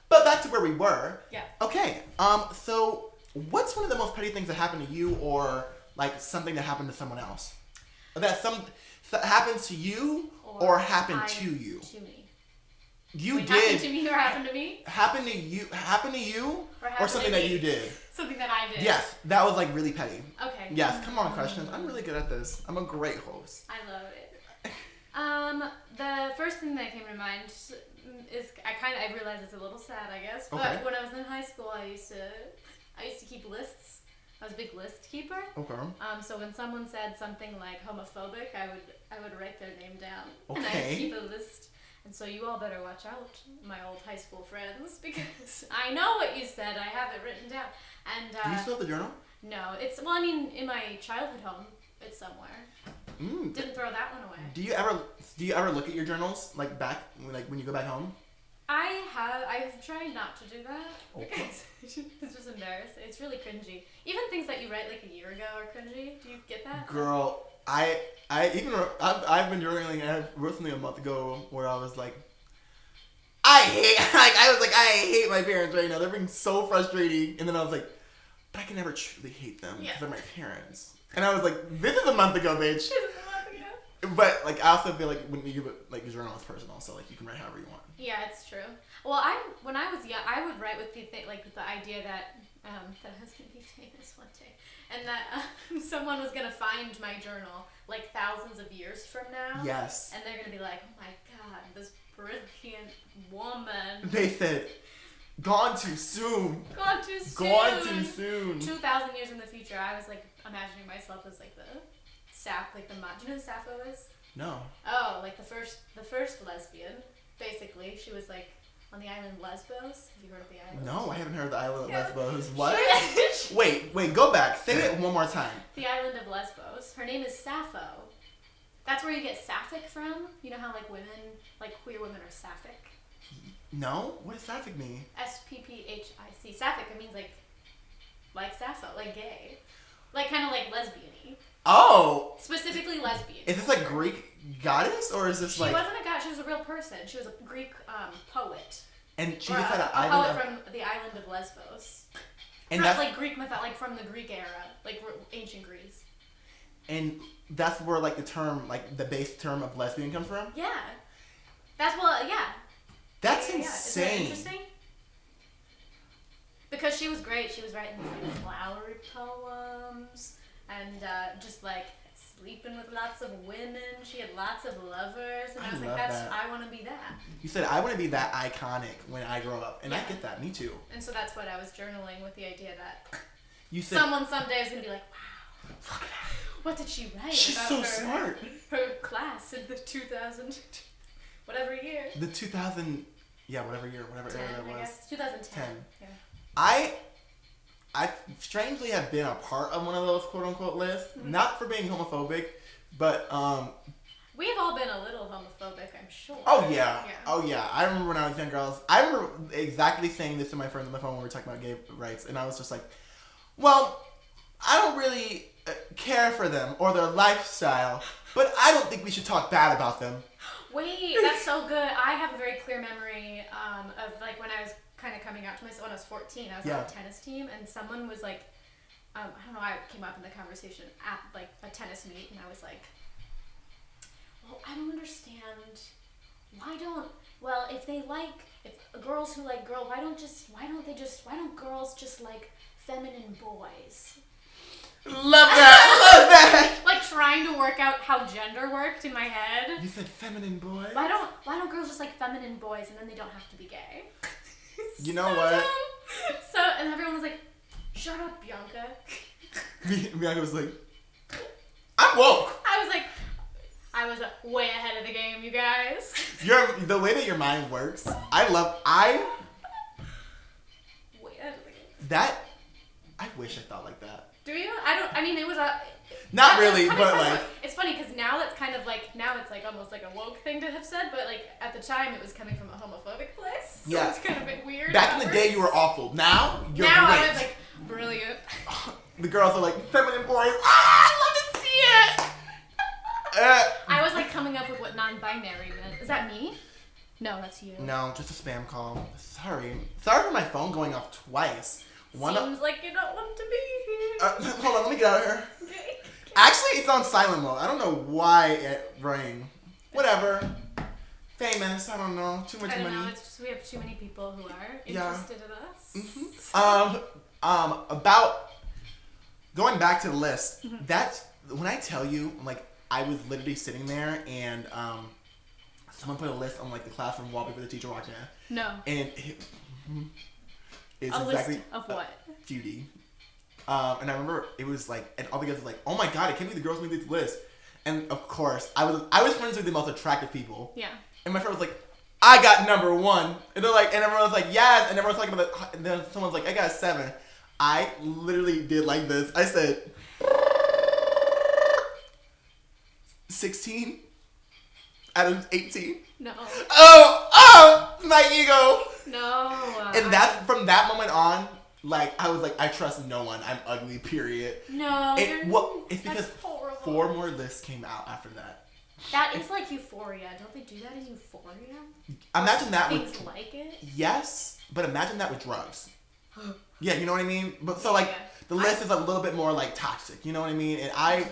But back to where we were. Yeah. Okay. So what's one of the most petty things that happened to you, or like something that happened to someone else? That happened to you or happened to you? To me. You Wait, did. Happened to me or happened to me? Happened to you or something that you did? Something that I did. Yes. That was like really petty. Okay. Yes. Come on, questions. I'm really good at this. I'm a great host. I love it. The first thing that came to mind is I realize it's a little sad, I guess. But Okay. when I was in high school, I used to keep lists. I was a big list keeper. Okay. So when someone said something like homophobic, I would write their name down. Okay. And I'd keep a list. And so you all better watch out, my old high school friends, because I know what you said. I have it written down. And Do you still have the journal? no, in my childhood home, it's somewhere. Didn't throw that one away. Do you ever look at your journals like when you go back home? I've tried not to do that because it's just embarrassing. It's really cringy. Even things that you write like a year ago are cringy. Do you get that? Girl, I've been journaling. I wrote something a month ago where I was like, I hate my parents right now. They're being so frustrating. And then I was like, but I can never truly hate them because they're my parents. And I was like, this is a month ago, bitch. But like, I also feel like when you like your journal is personal, so like you can write however you want. Yeah, it's true. Well, when I was young, I would write with the idea that that I was gonna be famous one day, and that someone was gonna find my journal like thousands of years from now. Yes. And they're gonna be like, oh my god, this brilliant woman. They said, gone too soon. Gone too soon. Gone too soon. 2,000 years in the future, I was like imagining myself as like the sap, like the do you know who Sappho is? No. Oh, like the first lesbian. Basically, she was like on the island Lesbos. Have you heard of the island? No, I haven't heard of the island of Lesbos. What? Wait, go back. Say it one more time. The island of Lesbos. Her name is Sappho. That's where you get sapphic from. You know how like women, like queer women are sapphic? No? What does sapphic mean? SPPHIC. Sapphic, it means like Sappho, like gay. Like kind of like lesbian-y. Oh! Specifically lesbian. Is this like Greek goddess, or is this she like... She wasn't a god, she was a real person. She was a Greek poet. And she just had an a island poet from the island of Lesbos. And from, that's... like Greek myth, like from the Greek era, like ancient Greece. And that's where like the term, like the base term of lesbian comes from? Yeah. That's what, yeah. That's insane. insane. Isn't that interesting? Because she was great. She was writing these like flowery poems and just like sleeping with lots of women. She had lots of lovers, and I was like, I want to be that. You said I want to be that iconic when I grow up, and I get that. Me too. And so that's what I was journaling with, the idea that you said someone someday is gonna be like, wow, what did she write? She's about so smart. Her class in the 2000 whatever year. The 2000, yeah, whatever year, whatever 10, era that was. I guess 2010. Yeah. I strangely have been a part of one of those quote unquote lists, not for being homophobic, but we've all been a little homophobic, I'm sure. Oh yeah. Oh yeah. I remember when I was young, girls. I remember exactly saying this to my friends on the phone when we were talking about gay rights, and I was just like, well, I don't really care for them or their lifestyle, but I don't think we should talk bad about them. Wait, that's so good. I have a very clear memory of like when I was kind of coming out to myself when I was 14. I was on a tennis team, and someone was like, I don't know why it came up in the conversation at like a tennis meet, and I was like, well, I don't understand. Why don't well, if girls who like girls, why don't girls just like feminine boys? Love that. Like trying to work out how gender worked in my head. You said feminine boys? Why don't girls just like feminine boys and then they don't have to be gay? You know what? So, and everyone was like, shut up, Bianca. Bianca was like, I'm woke. I was way ahead of the game, you guys. The way that your mind works, way ahead of the game. I wish I thought like that. Do you? It was not really, but like. It's funny because now it's kind of like, now it's like almost like a woke thing to have said, but like at the time it was coming from a homophobic place. So yeah. It's kind of a bit weird. Back in the day you were awful. Now you're great. I was like, brilliant. The girls are like, feminine boys. I love to see it. I was like coming up with what non-binary meant. Is that me? No, that's you. No, just a spam call. Sorry for my phone going off twice. Seems like you don't want to be here. Hold on, let me get out of here. Okay. Actually, it's on silent mode. I don't know why it rang. Whatever. Famous. I don't know. Too much money. I don't know. It's just we have too many people who are interested in us. Mm-hmm. About going back to the list. Mm-hmm. That's when I tell you, like, I was literally sitting there and someone put a list on like the classroom wall before the teacher walked in. No. And it's a exactly list of what? Beauty. And I remember it was like, and all the guys were like, "Oh my god, I can't believe the girls made this list." And of course, I was friends with the most attractive people. Yeah. And my friend was like, "I got number 1," and they're like, and everyone was like, "Yes," and everyone was talking about it. And then someone's like, "I got 7." I literally did like this. I said, 16 out of 18. No. Oh, my ego. No. And that's from that moment on. Like, I was like, I trust no one. I'm ugly, period. No, it's because that's horrible. 4 more lists came out after that. That is like Euphoria. Don't they do that in Euphoria? Imagine that Things with... like it? Yes, but imagine that with drugs. Yeah, you know what I mean? But so, like, the list is a little bit more, like, toxic. You know what I mean? And I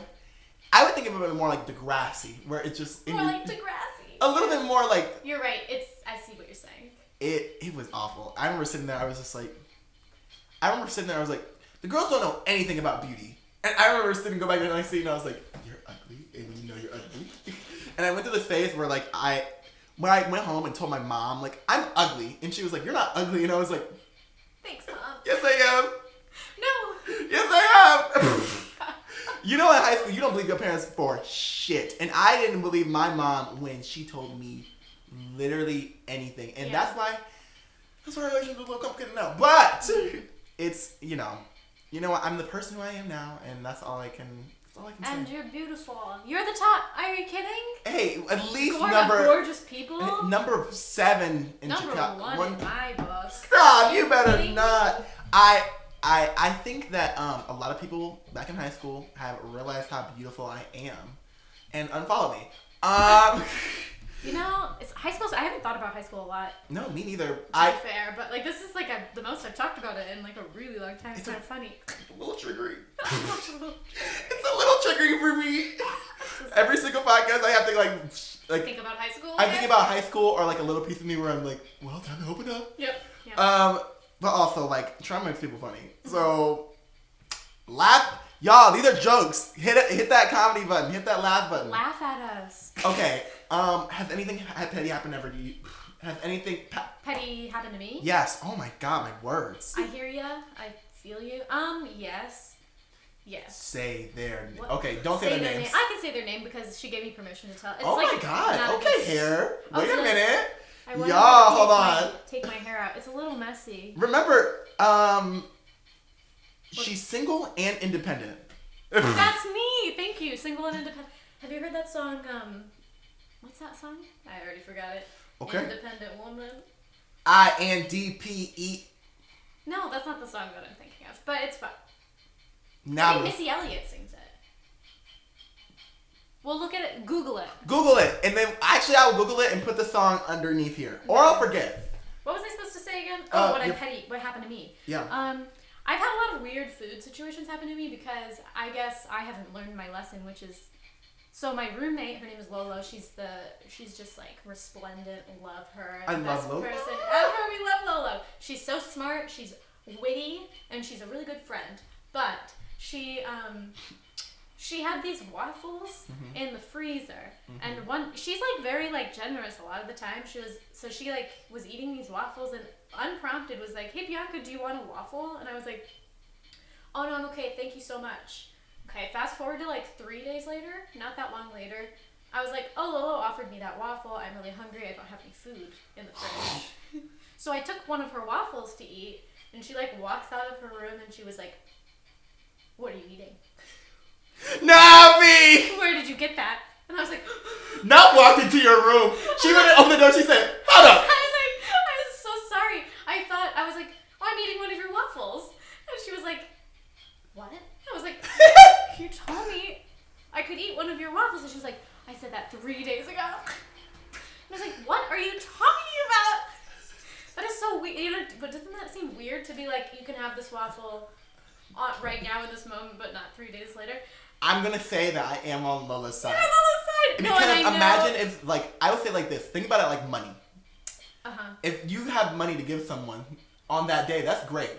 would think of it more like Degrassi, where it's just... More like Degrassi. A little bit more like... You're right. I see what you're saying. It was awful. I remember sitting there, I was like, the girls don't know anything about beauty. And I remember sitting, go back to the next scene, and I was like, you're ugly, and you know you're ugly. And I went through this phase where, like, when I went home and told my mom, like, I'm ugly. And she was like, you're not ugly. And I was like... Thanks, Mom. Yes, I am. No. Yes, I am. You know, in high school, you don't believe your parents for shit. And I didn't believe my mom when she told me literally anything. And that's why our relationship is a little complicated now. But it's, you know what? I'm the person who I am now. And that's all I can say. And you're beautiful. You're the top. Are you kidding? Hey, at least gorgeous people. Number 7 in Chicago. Number 1 in my book. Stop! You better not. I think that a lot of people back in high school have realized how beautiful I am and unfollow me. You know, it's high school. I haven't thought about high school a lot. No, me neither. Fair, but like this is like the most I've talked about it in like a really long time. It's kind of funny. A little triggery. It's a little triggery for me. Every single podcast I have to like think about high school. I think about high school or like a little piece of me where I'm like, well, time to open up. Yep. But also like trying to make people funny. So laugh. Y'all, these are jokes. Hit that comedy button. Hit that laugh button. Laugh at us. Okay. Has anything petty happened ever to you? Has anything petty happened to me? Yes. Oh my god, my words. I hear ya. I feel you. Yes. Yes. Say their name. What? Okay, don't say their names. I can say their name because she gave me permission to tell. It's oh like my god. Okay, hair. Wait a minute. Y'all, hold on. Take my hair out. It's a little messy. Remember, she's single and independent. That's me. Thank you. Single and independent. Have you heard that song? What's that song? I already forgot it. Okay. Independent Woman. INDPE. No, that's not the song that I'm thinking of, but it's fun. Now I think Missy Elliott sings it. Well, look at it. Google it. Google it, and then actually I will Google it and put the song underneath here, or I'll forget. What was I supposed to say again? Oh, what happened to me? Yeah. I've had a lot of weird food situations happen to me because I guess I haven't learned my lesson, which is So my roommate, her name is Lolo. She's just like resplendent. Love her. I Best love Lolo. person ever. We love Lolo. She's so smart. She's witty, and she's a really good friend. But she had these waffles in the freezer, and she's like very like generous a lot of the time. She was eating these waffles and unprompted was like, "Hey Bianca, do you want a waffle?" And I was like, "Oh no, I'm okay. Thank you so much." Okay, fast forward to like 3 days later, not that long later, I was like, "Oh, Lolo offered me that waffle. I'm really hungry. I don't have any food in the fridge." So I took one of her waffles to eat, and she like walks out of her room and she was like, "What are you eating?" Not me! "Where did you get that?" And I was like, Not walked into your room. She went and opened the door. She said, "Hold up." I was so sorry. I was like, "Oh, I'm eating one of your waffles." And she was like, "What?" I was like, "You told me I could eat one of your waffles." And she was like, "I said that 3 days ago." And I was like, "What are you talking about?" That is so weird. But doesn't that seem weird to be like, you can have this waffle right now in this moment, but not 3 days later? I'm gonna say that I am on Lola's side. You're on Lola's side. Because No, and I know. imagine if, like, I would say like this. Think about it like money. Uh-huh. If you have money to give someone on that day, that's great.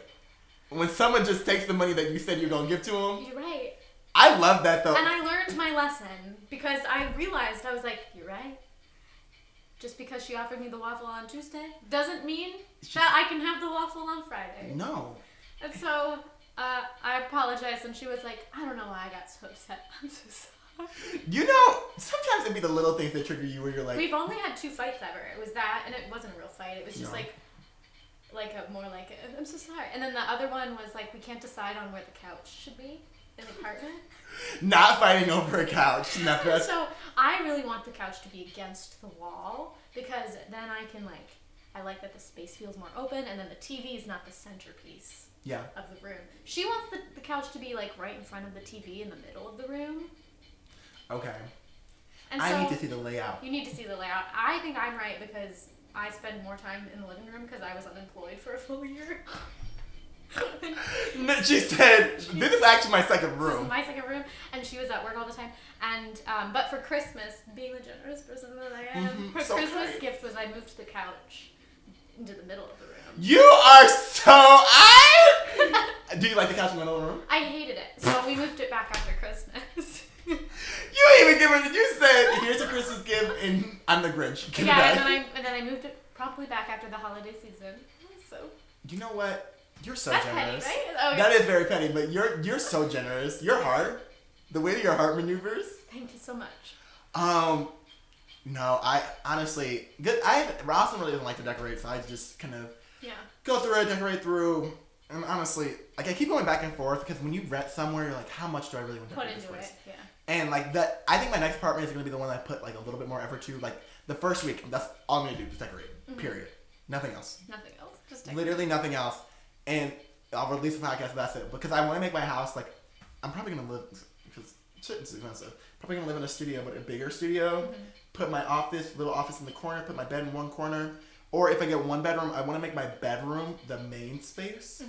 When someone just takes the money that you said you're gonna give to them, You're right. I love that though. And I learned my lesson because I realized, I was like, "You're right. Just because she offered me the waffle on Tuesday doesn't mean that I can have the waffle on Friday." No. And so I apologized, and she was like, "I don't know why I got so upset. I'm so sorry." You know, sometimes it'd be the little things that trigger you where you're like, We've only had 2 fights ever. It was that, and it wasn't a real fight. It was just No. I'm so sorry. And then the other one was like, we can't decide on where the couch should be in the apartment. not fighting over a couch. Not that. So I really want the couch to be against the wall because then I like that the space feels more open, and then the TV is not the centerpiece Yeah. of the room. She wants the couch to be like right in front of the TV in the middle of the room. Okay. And I so need to see the layout. you need to see the layout. I think I'm right because I spend more time in the living room because I was unemployed for a full year. She said, "This is actually my second This is room." my second room, and she was at work all the time. And but for Christmas, being the generous person that I am, her So Christmas great. gift was I moved the couch into the middle of the room. You are so Do you like the couch in the middle of the room? I hated it, so we moved it back after Christmas. You ain't even given. You said, "Here's a Christmas gift," and I'm the Grinch. Give it Yeah, back. and then I moved it promptly back after the holiday season. So You know what? You're so that's petty, generous. right? Oh, That is very petty, but you're so generous. Your heart, the way that your heart maneuvers. Thank you so much. No, I honestly Ralston really doesn't like to decorate, so I just kind of Yeah. go through it, decorate through, and honestly, like I keep going back and forth because when you rent somewhere, you're like, how much do I really want to Put decorate into this it, place? yeah. And like that, I think my next apartment is gonna be the one that I put like a little bit more effort to. Like the first week, that's all I'm gonna do is decorate. Period. Nothing else. Nothing else. Just Literally nothing else. And I'll release a podcast. That's it. Because I want to make my house like I'm probably gonna live because shit is expensive. Probably gonna live in a studio, but a bigger studio. Put my little office in the corner. Put my bed in one corner. Or if I get one bedroom, I want to make my bedroom the main space,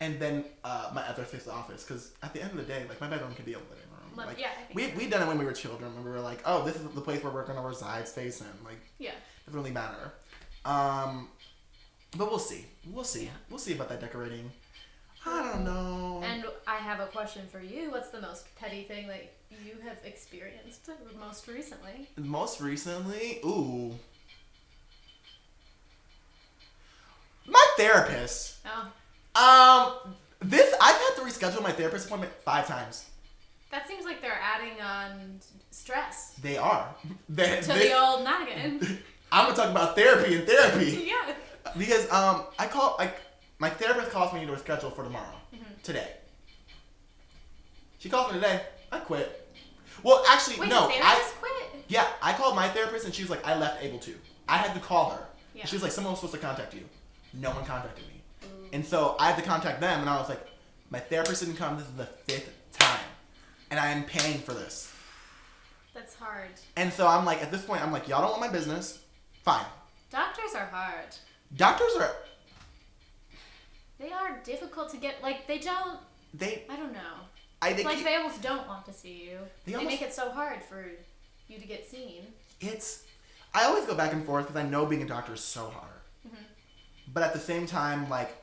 and then my other space the office. Because at the end of the day, like my bedroom can be a living room. Like yeah, I think we done it when we were children. When we were like, oh, this is the place where we're gonna reside space in. Like yeah. it doesn't really matter. But we'll see. We'll see. Yeah. We'll see about that decorating. I don't know. And I have a question for you. What's the most petty thing that you have experienced most recently? Most recently, my therapist. Oh, I've had to reschedule my therapist appointment 5 times. that seems like they're adding on stress They are. to the old noggin. I'm gonna talk about therapy and therapy. Yeah. Because my therapist calls me to reschedule for tomorrow. Today. She calls me today. I quit. Well, actually, Wait, no. the therapist quit? Yeah, I called my therapist and she was like, I left able to. I had to call her. Yeah. She was like, someone was supposed to contact you. No one contacted me. And so I had to contact them and I was like, my therapist didn't come. This is the 5th time. And I am paying for this. That's hard. And so I'm like, at this point, I'm like, y'all don't want my business. Fine. Doctors are hard. Doctors are... They are difficult to get, like, I don't know. They It's like they almost don't want to see you. They almost- make it so hard for you to get seen. I always go back and forth because I know being a doctor is so hard. Mm-hmm. But at the same time, like,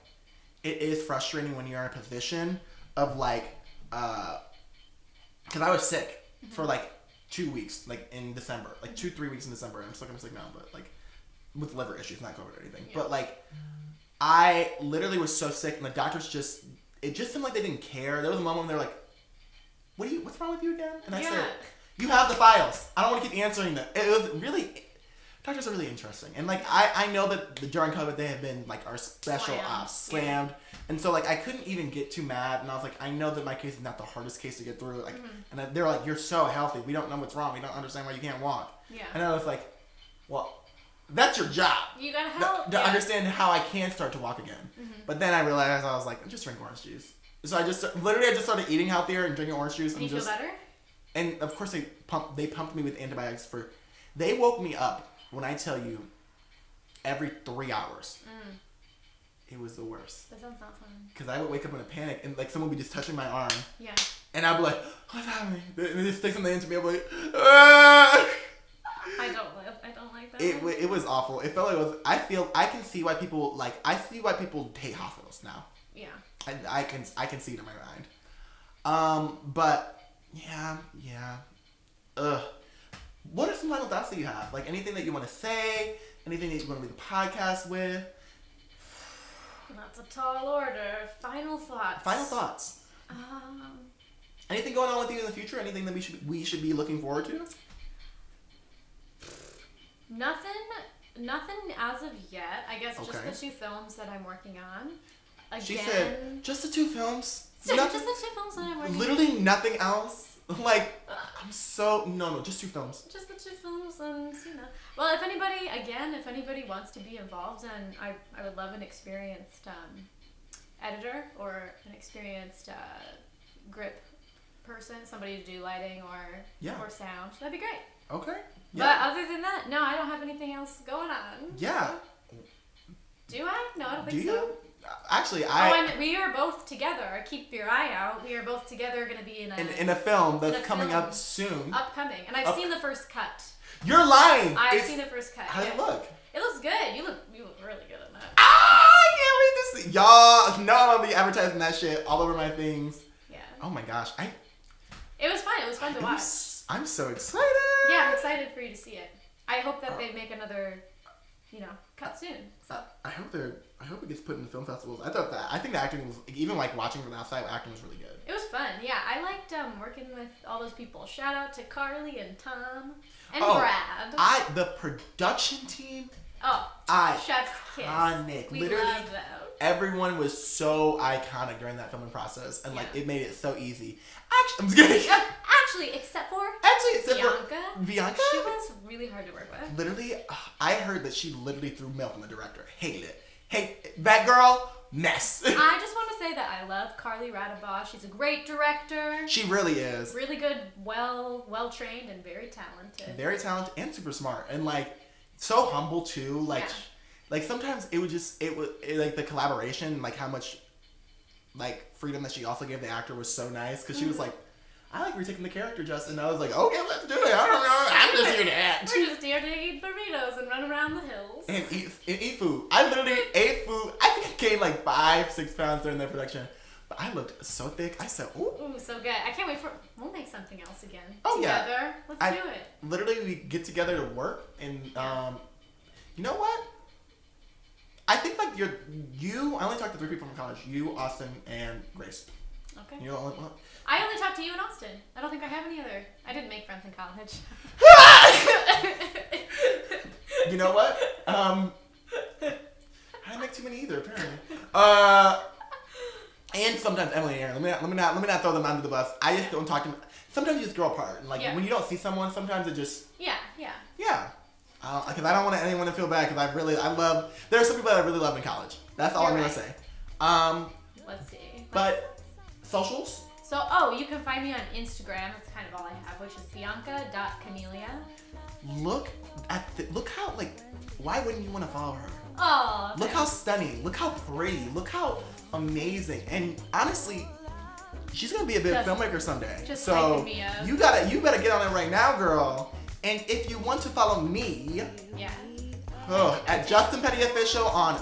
it is frustrating when you're in a position of, like, because I was sick for, like, 2 weeks, like, in December. Like, 2-3 weeks in December. I'm still kind of sick now, but, like, with liver issues, not COVID or anything. Yeah. But, like, I literally was so sick, and the doctors it just seemed like they didn't care. There was a moment when they were like, what's wrong with you again? And I said, you have the files. I don't want to keep answering them. It was really, doctors are really interesting. And, like, I know that during COVID, they have been, like, our special ops, slammed. Yeah. And so, like, I couldn't even get too mad. And I was like, I know that my case is not the hardest case to get through. Like, and they're like, you're so healthy. We don't know what's wrong. We don't understand why you can't walk. Yeah. And I was like, well, that's your job. You gotta help. To understand how I can start to walk again. Mm-hmm. But then I realized, I was like, just drink orange juice. So I just started eating healthier and drinking orange juice. And you feel better? And of course they pumped me with antibiotics they woke me up, when I tell you, every 3 hours. Mm. It was the worst. That sounds not fun. Because I would wake up in a panic and, like, someone would be just touching my arm. Yeah. And I'd be like, what's happening? And they just stick something into me. I'd be like, ah! I don't like that. It was awful. It felt like it was. I can see why people hate hospitals now. Yeah. I can see it in my mind. But yeah. What are some final thoughts that you have? Like, anything that you want to say? Anything that you want to leave the podcast with? That's a tall order. Final thoughts. Anything going on with you in the future? Anything that we should be looking forward to? Nothing as of yet. I guess just the 2 films that I'm working on. Again, she said, just the 2 films? Just the 2 films that I'm working on. Literally nothing else? Like, no, just 2 films. Just the 2 films, and, you know. Well, if anybody wants to be involved, and I would love an experienced editor or an experienced grip person, somebody to do lighting or sound. That'd be great. Okay. Yeah. But other than that, no, I don't have anything else going on. Yeah. So. Do I? No, I don't think so. Do you? Actually, and we are both together. Keep your eye out. We are both together going to be in a film that's coming up soon. Upcoming. And I've seen the first cut. You're lying. I've seen the first cut. How does it look? It looks good. You look really good in that. I can't wait to see. Y'all know I'll be advertising that shit all over my things. Yeah. Oh my gosh. It was fun. It was fun to watch. I'm so excited. Yeah, I'm excited for you to see it. I hope that they make another, cut soon. So. I hope it gets put in the film festivals. I think the acting was, even like watching from the outside, acting was really good. It was fun. Yeah, I liked working with all those people. Shout out to Carly and Tom and Brad. The production team. Oh, chef's kiss. Iconic. We Literally, love them. Everyone was so iconic during that filming process, and it made it so easy. I'm just kidding. Except for Bianca. She was really hard to work with. Literally, I heard that she literally threw milk on the director. Hated it. Hey, that girl, mess. I just want to say that I love Carly Radabaugh. She's a great director. She really is. Really good, well trained, and very talented. Very talented and super smart, and so humble too. Like sometimes it was the collaboration, like how much freedom that she also gave the actor was so nice, because she was like, I like retaking the character, Justin. And I was like, okay, let's do it. I don't know. I'm just here to act. We're just here to eat burritos and run around the hills. And eat food. I literally ate food. I think I gained 5-6 pounds during that production. But I looked so thick. I said, ooh. Ooh, so good. I can't wait we'll make something else again. Oh, together. Yeah. Let's do it. Literally, we get together to work. And, you know what? I think I only talked to 3 people from college. You, Austin, and Grace. Okay. You're the only one. I only talked to you and Austin. I don't think I have any other. I didn't make friends in college. You know what? I didn't make too many either, apparently. And sometimes Emily and Aaron. Let me not throw them under the bus. I just don't talk to them. Sometimes you just grow apart. And when you don't see someone, sometimes it just... Yeah. Because I don't want anyone to feel bad, because there are some people that I really love in college. That's all I'm going to say. Let's see. But socials? So, you can find me on Instagram. That's kind of all I have, which is Bianca.Caniglia. Look how, why wouldn't you want to follow her? Oh. Look how stunning. Look how pretty. Look how amazing. And honestly, she's going to be a big filmmaker someday. Just so me up. you better get on it right now, girl. And if you want to follow me, Yeah. At Justin Petty Official on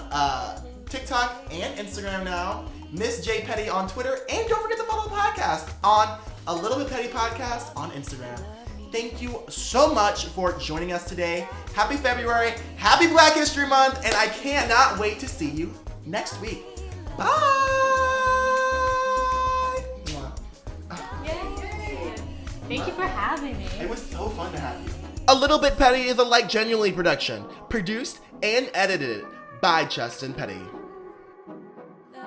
TikTok and Instagram now, Miss J Petty on Twitter, and don't forget to follow the podcast on A Little Bit Petty Podcast on Instagram. Thank you so much for joining us today. Happy February, happy Black History Month, and I cannot wait to see you next week. Bye! Yay! Thank you for having me. It was so fun to have you. A Little Bit Petty is a Like Genuinely production, produced and edited by Justin Petty.